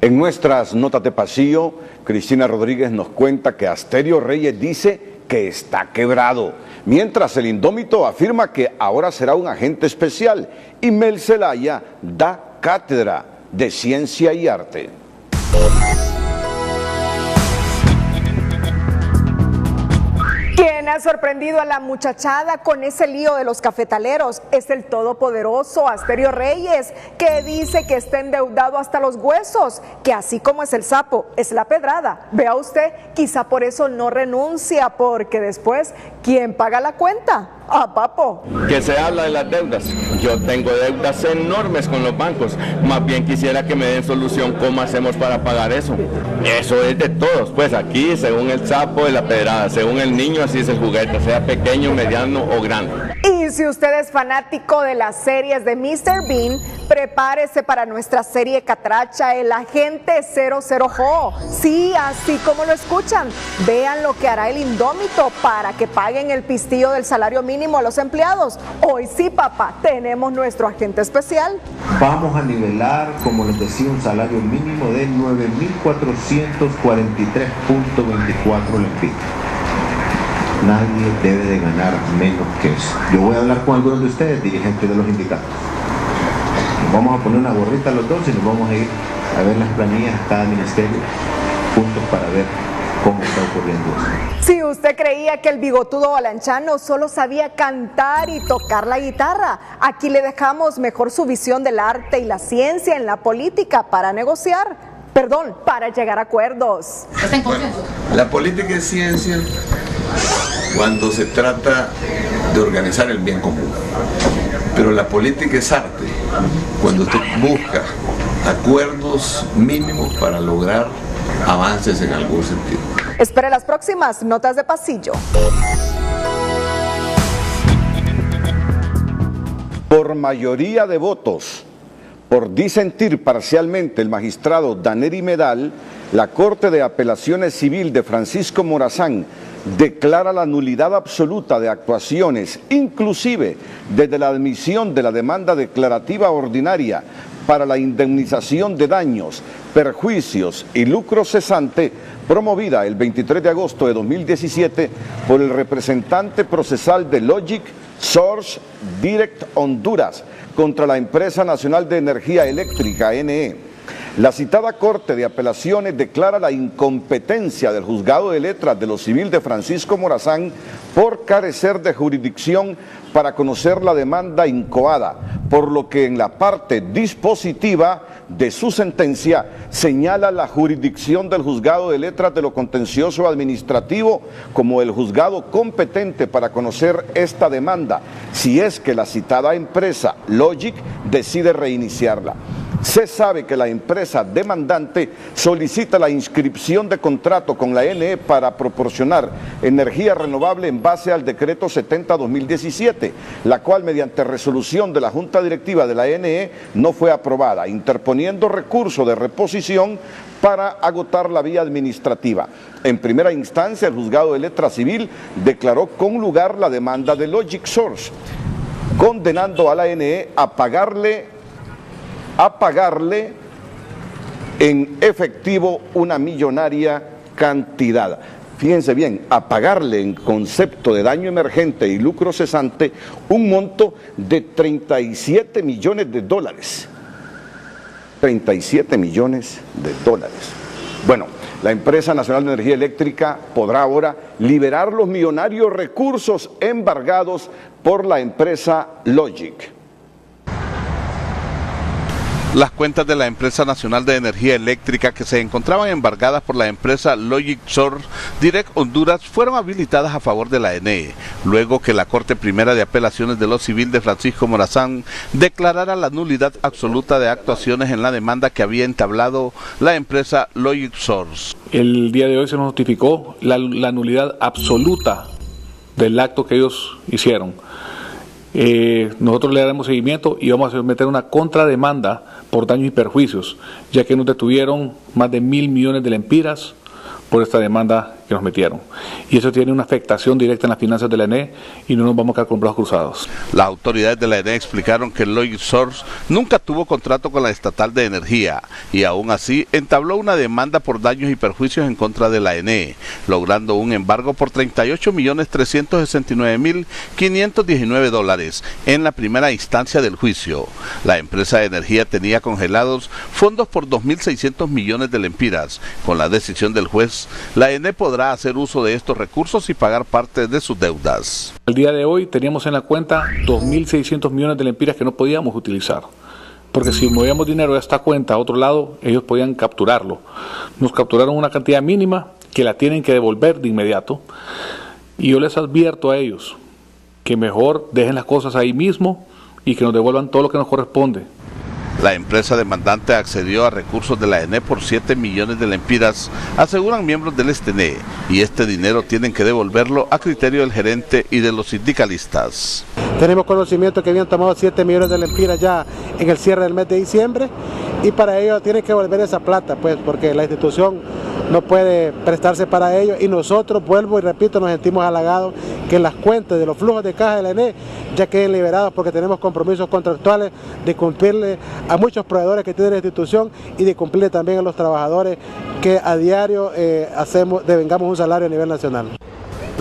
[SPEAKER 3] En nuestras notas de pasillo, Cristina Rodríguez nos cuenta que Asterio Reyes dice que está quebrado, mientras el indómito afirma que ahora será un agente especial y Mel Zelaya da cátedra de ciencia y arte.
[SPEAKER 1] Quien ha sorprendido a la muchachada con ese lío de los cafetaleros es el todopoderoso Asterio Reyes, que dice que está endeudado hasta los huesos, que así como es el sapo, es la pedrada. Vea usted, quizá por eso no renuncia, porque después, ¿quién paga la cuenta? Ah, papo.
[SPEAKER 7] Que se habla de las deudas. Yo tengo deudas enormes con los bancos. Más bien quisiera que me den solución cómo hacemos para pagar eso. Eso es de todos, pues aquí según el sapo de la pedrada, según el niño así es el juguete, sea pequeño, mediano o grande.
[SPEAKER 1] Y si usted es fanático de las series de Mr. Bean, prepárese para nuestra serie catracha, El Agente 00Jo. Sí, así como lo escuchan. Vean lo que hará el indómito para que paguen el pistillo del salario mínimo a los empleados. Hoy sí, papá, tenemos nuestro agente especial.
[SPEAKER 11] Vamos a nivelar, como les decía, un salario mínimo de 9.443.24 lempiras. Nadie debe de ganar menos que eso. Yo voy a hablar con algunos de ustedes, dirigentes de los sindicatos. Nos vamos a poner una gorrita los dos y nos vamos a ir a ver las planillas a cada ministerio juntos para ver cómo está ocurriendo eso.
[SPEAKER 1] Si usted creía que el bigotudo balanchano solo sabía cantar y tocar la guitarra, aquí le dejamos mejor su visión del arte y la ciencia en la política para negociar. Perdón, para llegar a acuerdos.
[SPEAKER 12] Bueno, la política es ciencia cuando se trata de organizar el bien común. Pero la política es arte cuando usted busca acuerdos mínimos para lograr avances en algún sentido.
[SPEAKER 1] Espere las próximas notas de pasillo.
[SPEAKER 3] Por mayoría de votos, por disentir parcialmente el magistrado Daneri Medal, la Corte de Apelaciones Civil de Francisco Morazán declara la nulidad absoluta de actuaciones, inclusive desde la admisión de la demanda declarativa ordinaria para la indemnización de daños, perjuicios y lucro cesante, promovida el 23 de agosto de 2017 por el representante procesal de Logic Source Direct Honduras contra la Empresa Nacional de Energía Eléctrica, NE. La citada Corte de Apelaciones declara la incompetencia del Juzgado de Letras de lo Civil de Francisco Morazán por carecer de jurisdicción para conocer la demanda incoada, por lo que en la parte dispositiva de su sentencia señala la jurisdicción del Juzgado de Letras de lo Contencioso Administrativo como el juzgado competente para conocer esta demanda, si es que la citada empresa, Logic, decide reiniciarla. Se sabe que la empresa demandante solicita la inscripción de contrato con la ENE para proporcionar energía renovable en base al decreto 70-2017, la cual mediante resolución de la Junta Directiva de la ENE no fue aprobada, interponiendo recurso de reposición para agotar la vía administrativa. En primera instancia, el juzgado de letra civil declaró con lugar la demanda de Logic Source, condenando a la ENE a pagarle en efectivo una millonaria cantidad. Fíjense bien, a pagarle en concepto de daño emergente y lucro cesante un monto de 37 millones de dólares. 37 millones de dólares. Bueno, la empresa nacional de energía eléctrica podrá ahora liberar los millonarios recursos embargados por la empresa Logic.
[SPEAKER 5] Las cuentas de la empresa nacional de energía eléctrica que se encontraban embargadas por la empresa Logic Source Direct Honduras fueron habilitadas a favor de la ENE, luego que la Corte Primera de Apelaciones de lo Civil de Francisco Morazán declarara la nulidad absoluta de actuaciones en la demanda que había entablado la empresa Logic Source.
[SPEAKER 13] El día de hoy se nos notificó la nulidad absoluta del acto que ellos hicieron. Nosotros le daremos seguimiento y vamos a meter una contrademanda por daños y perjuicios, ya que nos detuvieron más de 1.000 millones de lempiras por esta demanda que nos metieron. Y eso tiene una afectación directa en las finanzas de la ENE y no nos vamos a quedar con los brazos cruzados.
[SPEAKER 5] Las autoridades de la ENE explicaron que Logic Source nunca tuvo contrato con la estatal de energía y aún así entabló una demanda por daños y perjuicios en contra de la ENE, logrando un embargo por $38.369.519 en la primera instancia del juicio. La empresa de energía tenía congelados fondos por 2.600 millones de lempiras. Con la decisión del juez, la ENE podrá hacer uso de estos recursos y pagar parte de sus deudas.
[SPEAKER 13] El día de hoy teníamos en la cuenta 2.600 millones de lempiras que no podíamos utilizar, porque si movíamos dinero de esta cuenta a otro lado, ellos podían capturarlo. Nos capturaron una cantidad mínima que la tienen que devolver de inmediato, y yo les advierto a ellos que mejor dejen las cosas ahí mismo y que nos devuelvan todo lo que nos corresponde.
[SPEAKER 5] La empresa demandante accedió a recursos de la ENE por 7 millones de lempiras, aseguran miembros del STNE, y este dinero tienen que devolverlo a criterio del gerente y de los sindicalistas.
[SPEAKER 14] Tenemos conocimiento que habían tomado 7 millones de lempiras ya en el cierre del mes de diciembre, y para ello tienen que devolver esa plata, pues, porque la institución no puede prestarse para ello, y nosotros, vuelvo y repito, nos sentimos halagados que las cuentas de los flujos de caja de la ENE ya queden liberados, porque tenemos compromisos contractuales de cumplirle a muchos proveedores que tiene la institución y de cumplirle también a los trabajadores que a diario devengamos un salario a nivel nacional.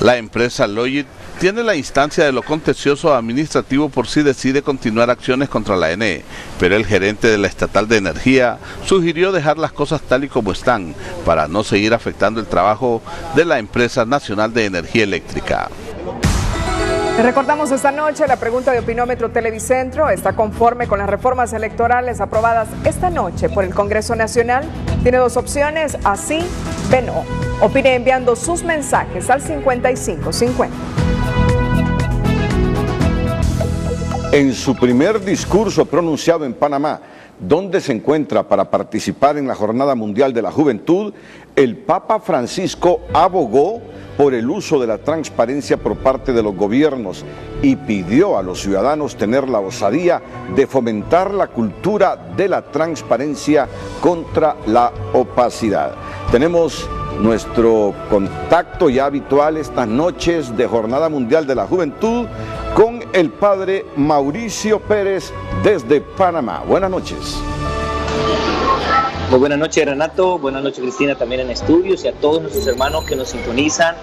[SPEAKER 5] La empresa Logic tiene la instancia de lo contencioso administrativo por si decide continuar acciones contra la ENE, pero el gerente de la estatal de energía sugirió dejar las cosas tal y como están para no seguir afectando el trabajo de la empresa nacional de energía eléctrica.
[SPEAKER 1] Recordamos esta noche la pregunta de Opinómetro Televicentro. ¿Está conforme con las reformas electorales aprobadas esta noche por el Congreso Nacional? Tiene dos opciones, así, B no. Opine enviando sus mensajes al 5550.
[SPEAKER 3] En su primer discurso pronunciado en Panamá, donde se encuentra para participar en la Jornada Mundial de la Juventud, el Papa Francisco abogó por el uso de la transparencia por parte de los gobiernos y pidió a los ciudadanos tener la osadía de fomentar la cultura de la transparencia contra la opacidad. Tenemos nuestro contacto ya habitual estas noches de Jornada Mundial de la Juventud con el padre Mauricio Pérez desde Panamá. Buenas noches.
[SPEAKER 15] Muy buenas noches, Renato, buenas noches, Cristina, también en estudios, y a todos nuestros hermanos que nos sintonizan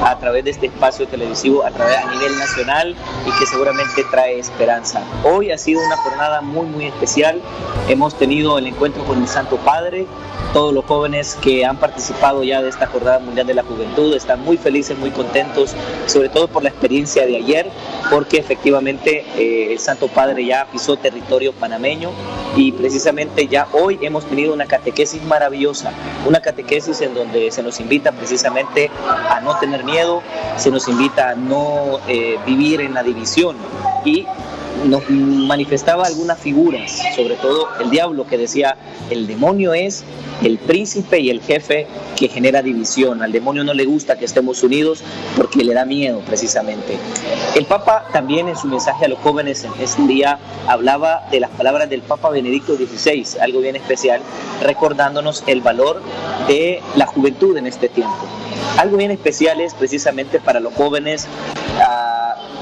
[SPEAKER 15] a través de este espacio televisivo a nivel nacional y que seguramente trae esperanza. Hoy ha sido una jornada muy especial. Hemos tenido el encuentro con el Santo Padre. Todos los jóvenes que han participado ya de esta Jornada Mundial de la Juventud están muy felices, muy contentos, sobre todo por la experiencia de ayer, porque efectivamente el Santo Padre ya pisó territorio panameño, y precisamente ya hoy hemos tenido una catequesis maravillosa, una catequesis en donde se nos invita precisamente a no tener miedo, se nos invita a no vivir en la división, y nos manifestaba algunas figuras, sobre todo el diablo, que decía: el demonio es el príncipe y el jefe que genera división. Al demonio no le gusta que estemos unidos porque le da miedo, precisamente. El Papa también, en su mensaje a los jóvenes en ese día, hablaba de las palabras del Papa Benedicto XVI, algo bien especial, recordándonos el valor de la juventud en este tiempo. Algo bien especial es precisamente para los jóvenes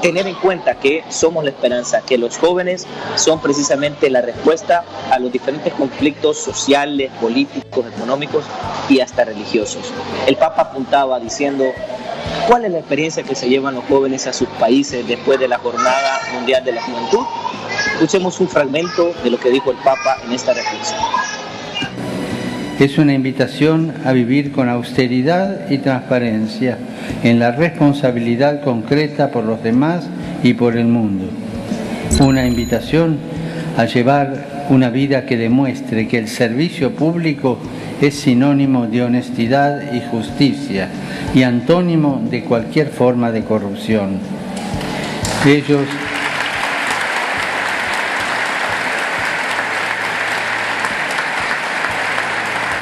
[SPEAKER 15] tener en cuenta que somos la esperanza, que los jóvenes son precisamente la respuesta a los diferentes conflictos sociales, políticos, económicos y hasta religiosos. El Papa apuntaba diciendo: ¿cuál es la experiencia que se llevan los jóvenes a sus países después de la Jornada Mundial de la Juventud? Escuchemos un fragmento de lo que dijo el Papa en esta reflexión.
[SPEAKER 4] Es una invitación a vivir con austeridad y transparencia en la responsabilidad concreta por los demás y por el mundo. Una invitación a llevar una vida que demuestre que el servicio público es sinónimo de honestidad y justicia y antónimo de cualquier forma de corrupción.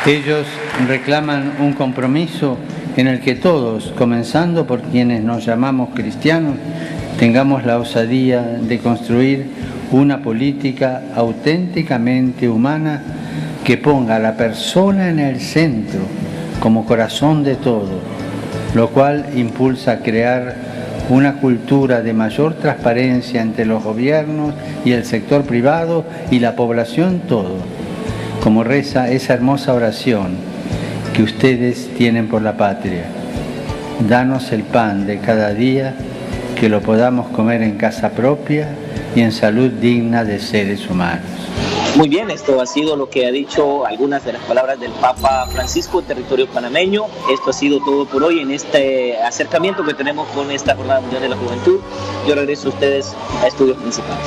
[SPEAKER 4] Ellos reclaman un compromiso en el que todos, comenzando por quienes nos llamamos cristianos, tengamos la osadía de construir una política auténticamente humana que ponga a la persona en el centro como corazón de todo, lo cual impulsa a crear una cultura de mayor transparencia entre los gobiernos y el sector privado y la población todo. Como reza esa hermosa oración que ustedes tienen por la patria: danos el pan de cada día, que lo podamos comer en casa propia y en salud digna de seres humanos.
[SPEAKER 15] Muy bien, esto ha sido lo que ha dicho algunas de las palabras del Papa Francisco en territorio panameño. Esto ha sido todo por hoy en este acercamiento que tenemos con esta Jornada Mundial de la Juventud. Yo regreso a ustedes a estudios principales.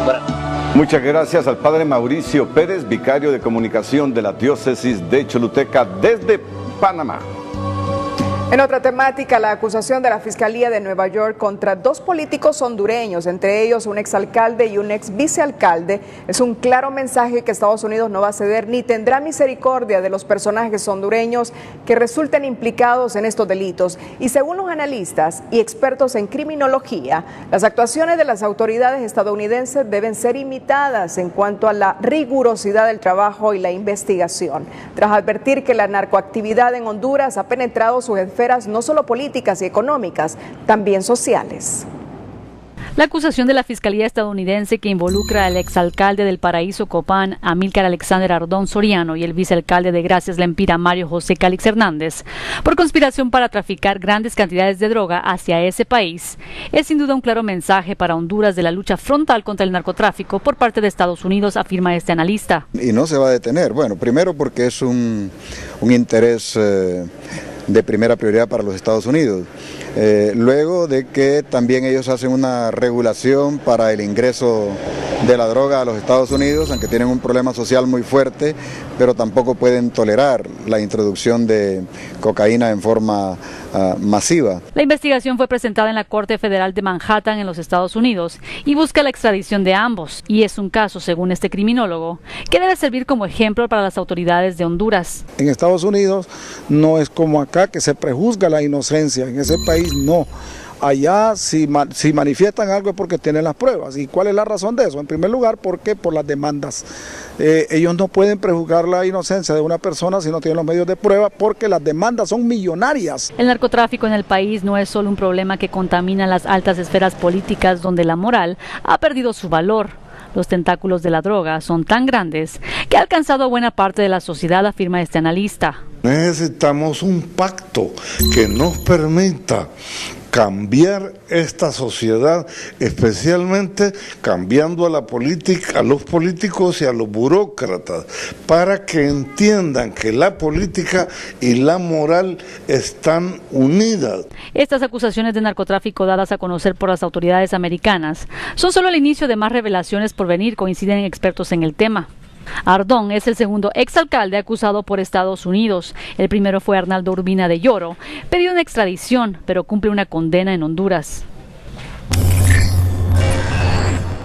[SPEAKER 15] Buenas noches.
[SPEAKER 3] Muchas gracias al padre Mauricio Pérez, vicario de comunicación de la diócesis de Choluteca desde Panamá.
[SPEAKER 1] En otra temática, la acusación de la Fiscalía de Nueva York contra dos políticos hondureños, entre ellos un exalcalde y un ex vicealcalde, es un claro mensaje que Estados Unidos no va a ceder ni tendrá misericordia de los personajes hondureños que resulten implicados en estos delitos. Y según los analistas y expertos en criminología, las actuaciones de las autoridades estadounidenses deben ser imitadas en cuanto a la rigurosidad del trabajo y la investigación, tras advertir que la narcoactividad en Honduras ha penetrado sus esferas no solo políticas y económicas, también sociales.
[SPEAKER 16] La acusación de la Fiscalía estadounidense que involucra al exalcalde del Paraíso Copán, Amílcar Alexander Ardón Soriano, y el vicealcalde de Gracias La Empira, Mario José Calix Hernández, por conspiración para traficar grandes cantidades de droga hacia ese país, es sin duda un claro mensaje para Honduras de la lucha frontal contra el narcotráfico por parte de Estados Unidos, afirma este analista.
[SPEAKER 17] Y no se va a detener. Bueno, primero porque es un interés de primera prioridad para los Estados Unidos. Luego de que también ellos hacen una regulación para el ingreso de la droga a los Estados Unidos, aunque tienen un problema social muy fuerte, pero tampoco pueden tolerar la introducción de cocaína en forma masiva.
[SPEAKER 16] La investigación fue presentada en la Corte Federal de Manhattan en los Estados Unidos y busca la extradición de ambos, y es un caso, según este criminólogo, que debe servir como ejemplo para las autoridades de Honduras.
[SPEAKER 19] En Estados Unidos no es como acá, que se prejuzga la inocencia. En ese país no. Allá si manifiestan algo es porque tienen las pruebas. ¿Y cuál es la razón de eso? En primer lugar, porque por las demandas. Ellos no pueden prejuzgar la inocencia de una persona si no tienen los medios de prueba, porque las demandas son millonarias.
[SPEAKER 16] El narcotráfico en el país no es solo un problema que contamina las altas esferas políticas, donde la moral ha perdido su valor. Los tentáculos de la droga son tan grandes que ha alcanzado a buena parte de la sociedad, afirma este analista.
[SPEAKER 21] Necesitamos un pacto que nos permita cambiar esta sociedad, especialmente cambiando a la política, a los políticos y a los burócratas, para que entiendan que la política y la moral están unidas.
[SPEAKER 16] Estas acusaciones de narcotráfico dadas a conocer por las autoridades americanas son solo el inicio de más revelaciones por venir, coinciden expertos en el tema. Ardón es el segundo exalcalde acusado por Estados Unidos. El primero fue Arnaldo Urbina de Lloro, pidió una extradición, pero cumple una condena en Honduras.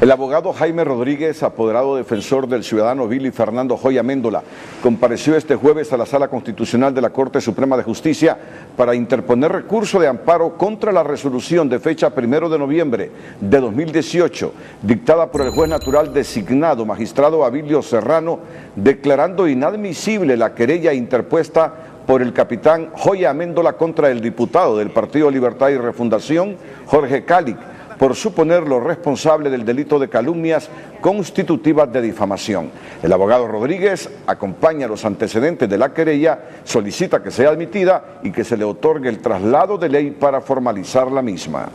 [SPEAKER 3] El abogado Jaime Rodríguez, apoderado defensor del ciudadano Billy Fernando Joya Amendola, compareció este jueves a la Sala Constitucional de la Corte Suprema de Justicia para interponer recurso de amparo contra la resolución de fecha 1 de noviembre de 2018, dictada por el juez natural designado magistrado Abilio Serrano, declarando inadmisible la querella interpuesta por el capitán Joya Amendola contra el diputado del Partido Libertad y Refundación, Jorge Calic, por suponerlo responsable del delito de calumnias constitutivas de difamación. El abogado Rodríguez acompaña los antecedentes de la querella, solicita que sea admitida y que se le otorgue el traslado de ley para formalizar la misma.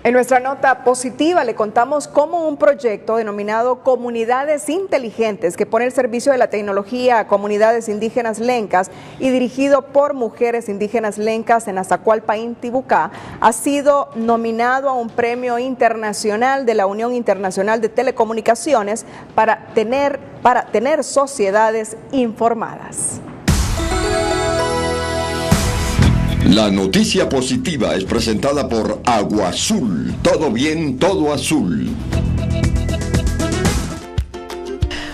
[SPEAKER 1] En nuestra nota positiva le contamos cómo un proyecto denominado Comunidades Inteligentes, que pone el servicio de la tecnología a comunidades indígenas lencas y dirigido por mujeres indígenas lencas en Azacualpa, Intibucá, ha sido nominado a un premio internacional de la Unión Internacional de Telecomunicaciones para tener sociedades informadas.
[SPEAKER 2] La noticia positiva es presentada por Agua Azul. Todo bien, todo azul.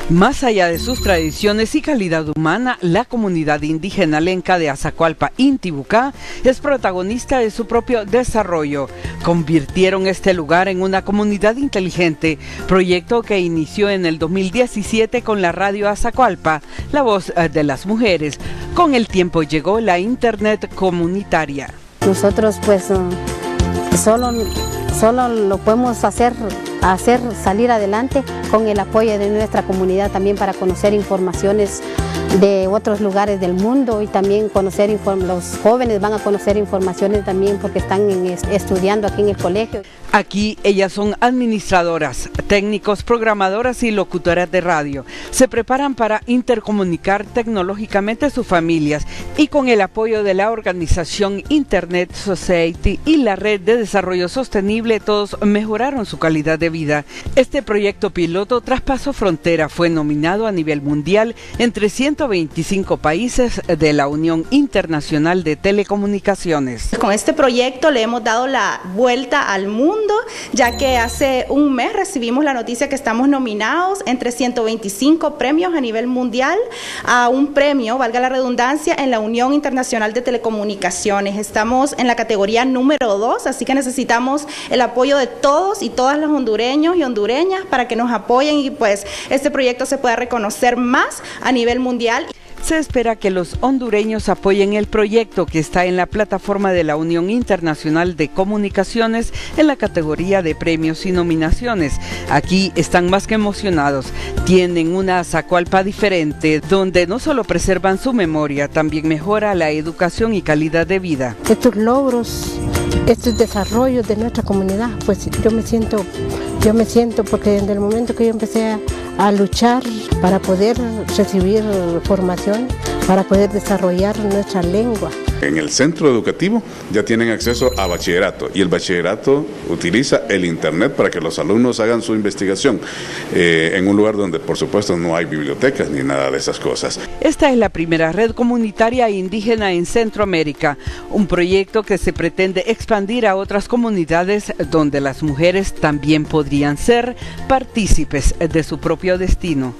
[SPEAKER 18] Más allá de sus tradiciones y calidad humana, la comunidad indígena lenca de Azacualpa, Intibucá, es protagonista de su propio desarrollo. Convirtieron este lugar en una comunidad inteligente, proyecto que inició en el 2017 con la radio Azacualpa, la voz de las mujeres. Con el tiempo llegó la internet comunitaria.
[SPEAKER 20] Nosotros pues solo lo podemos hacer salir adelante con el apoyo de nuestra comunidad también para conocer informaciones de otros lugares del mundo y también conocer los jóvenes van a conocer informaciones también porque están estudiando aquí en el colegio.
[SPEAKER 18] Aquí ellas son administradoras, técnicos, programadoras y locutoras de radio. Se preparan para intercomunicar tecnológicamente sus familias y con el apoyo de la organización Internet Society y la Red de Desarrollo Sostenible, todos mejoraron su calidad de vida. Este proyecto piloto traspasó frontera, fue nominado a nivel mundial entre 125 países de la Unión Internacional de Telecomunicaciones.
[SPEAKER 22] Con este proyecto le hemos dado la vuelta al mundo, ya que hace un mes recibimos la noticia que estamos nominados entre 125 premios a nivel mundial a un premio, valga la redundancia, en la Unión Internacional de Telecomunicaciones. Estamos en la categoría número 2, así que necesitamos el apoyo de todos y todas los hondureños y hondureñas para que nos apoyen y pues este proyecto se pueda reconocer más a nivel mundial.
[SPEAKER 18] Se espera que los hondureños apoyen el proyecto que está en la plataforma de la Unión Internacional de Comunicaciones en la categoría de premios y nominaciones. Aquí están más que emocionados. Tienen una Azacualpa diferente, donde no solo preservan su memoria, también mejora la educación y calidad de vida.
[SPEAKER 20] Estos logros, estos desarrollos de nuestra comunidad, pues yo me siento porque desde el momento que yo empecé a luchar para poder recibir formación, para poder desarrollar nuestra lengua.
[SPEAKER 23] En el centro educativo ya tienen acceso a bachillerato y el bachillerato utiliza el internet para que los alumnos hagan su investigación en un lugar donde por supuesto no hay bibliotecas ni nada de esas cosas.
[SPEAKER 18] Esta es la primera red comunitaria indígena en Centroamérica, un proyecto que se pretende expandir a otras comunidades donde las mujeres también podrían ser partícipes de su propio destino.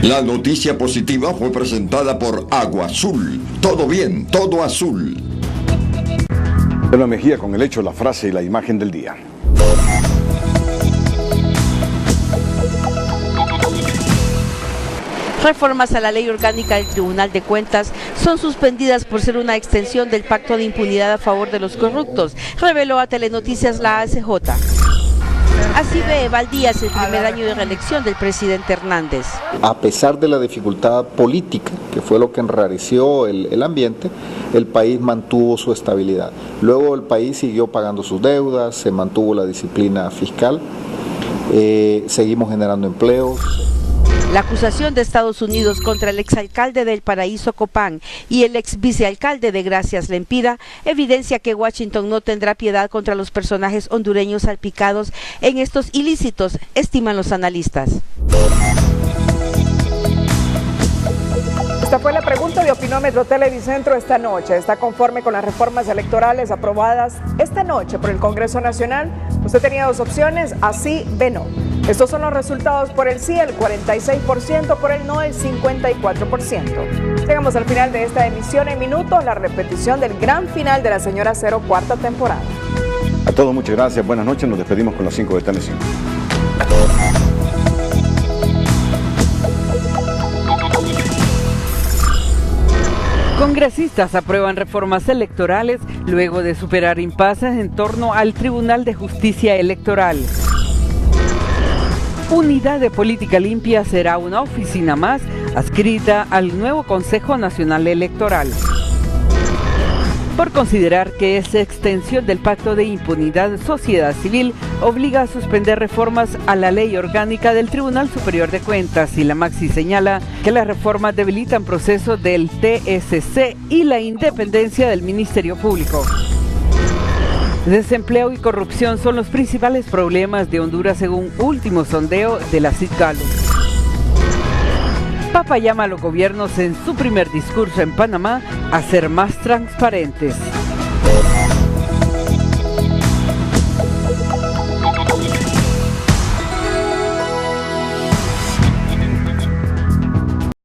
[SPEAKER 2] La noticia positiva fue presentada por Agua Azul. Todo bien, todo azul.
[SPEAKER 3] Elena Mejía con el hecho, la frase y la imagen del día.
[SPEAKER 26] Reformas a la ley orgánica del Tribunal de Cuentas son suspendidas por ser una extensión del pacto de impunidad a favor de los corruptos, reveló a Telenoticias la ACJ. Así ve Valdías el primer año de reelección del presidente Hernández.
[SPEAKER 24] A pesar de la dificultad política, que fue lo que enrareció el ambiente, el país mantuvo su estabilidad. Luego el país siguió pagando sus deudas, se mantuvo la disciplina fiscal, seguimos generando empleos.
[SPEAKER 26] La acusación de Estados Unidos contra el exalcalde del Paraíso Copán y el ex vicealcalde de Gracias Lempira evidencia que Washington no tendrá piedad contra los personajes hondureños salpicados en estos ilícitos, estiman los analistas.
[SPEAKER 1] Esta fue la pregunta de Opinómetro Televicentro esta noche. ¿Está conforme con las reformas electorales aprobadas esta noche por el Congreso Nacional? Usted tenía dos opciones, así, B, no. Estos son los resultados: por el sí, el 46%, por el no, el 54%. Llegamos al final de esta emisión. En minutos, la repetición del gran final de La Señora Cero, cuarta temporada.
[SPEAKER 3] A todos muchas gracias, buenas noches, nos despedimos con las 5 de TN5.
[SPEAKER 18] Congresistas aprueban reformas electorales luego de superar impases en torno al Tribunal de Justicia Electoral. Unidad de Política Limpia será una oficina más adscrita al nuevo Consejo Nacional Electoral. Por considerar que es extensión del Pacto de Impunidad, Sociedad Civil obliga a suspender reformas a la Ley Orgánica del Tribunal Superior de Cuentas, y la Maxi señala que las reformas debilitan procesos del TSC y la independencia del Ministerio Público. Desempleo y corrupción son los principales problemas de Honduras según último sondeo de la CID-Gallup. Papa llama a los gobiernos en su primer discurso en Panamá a ser más transparentes.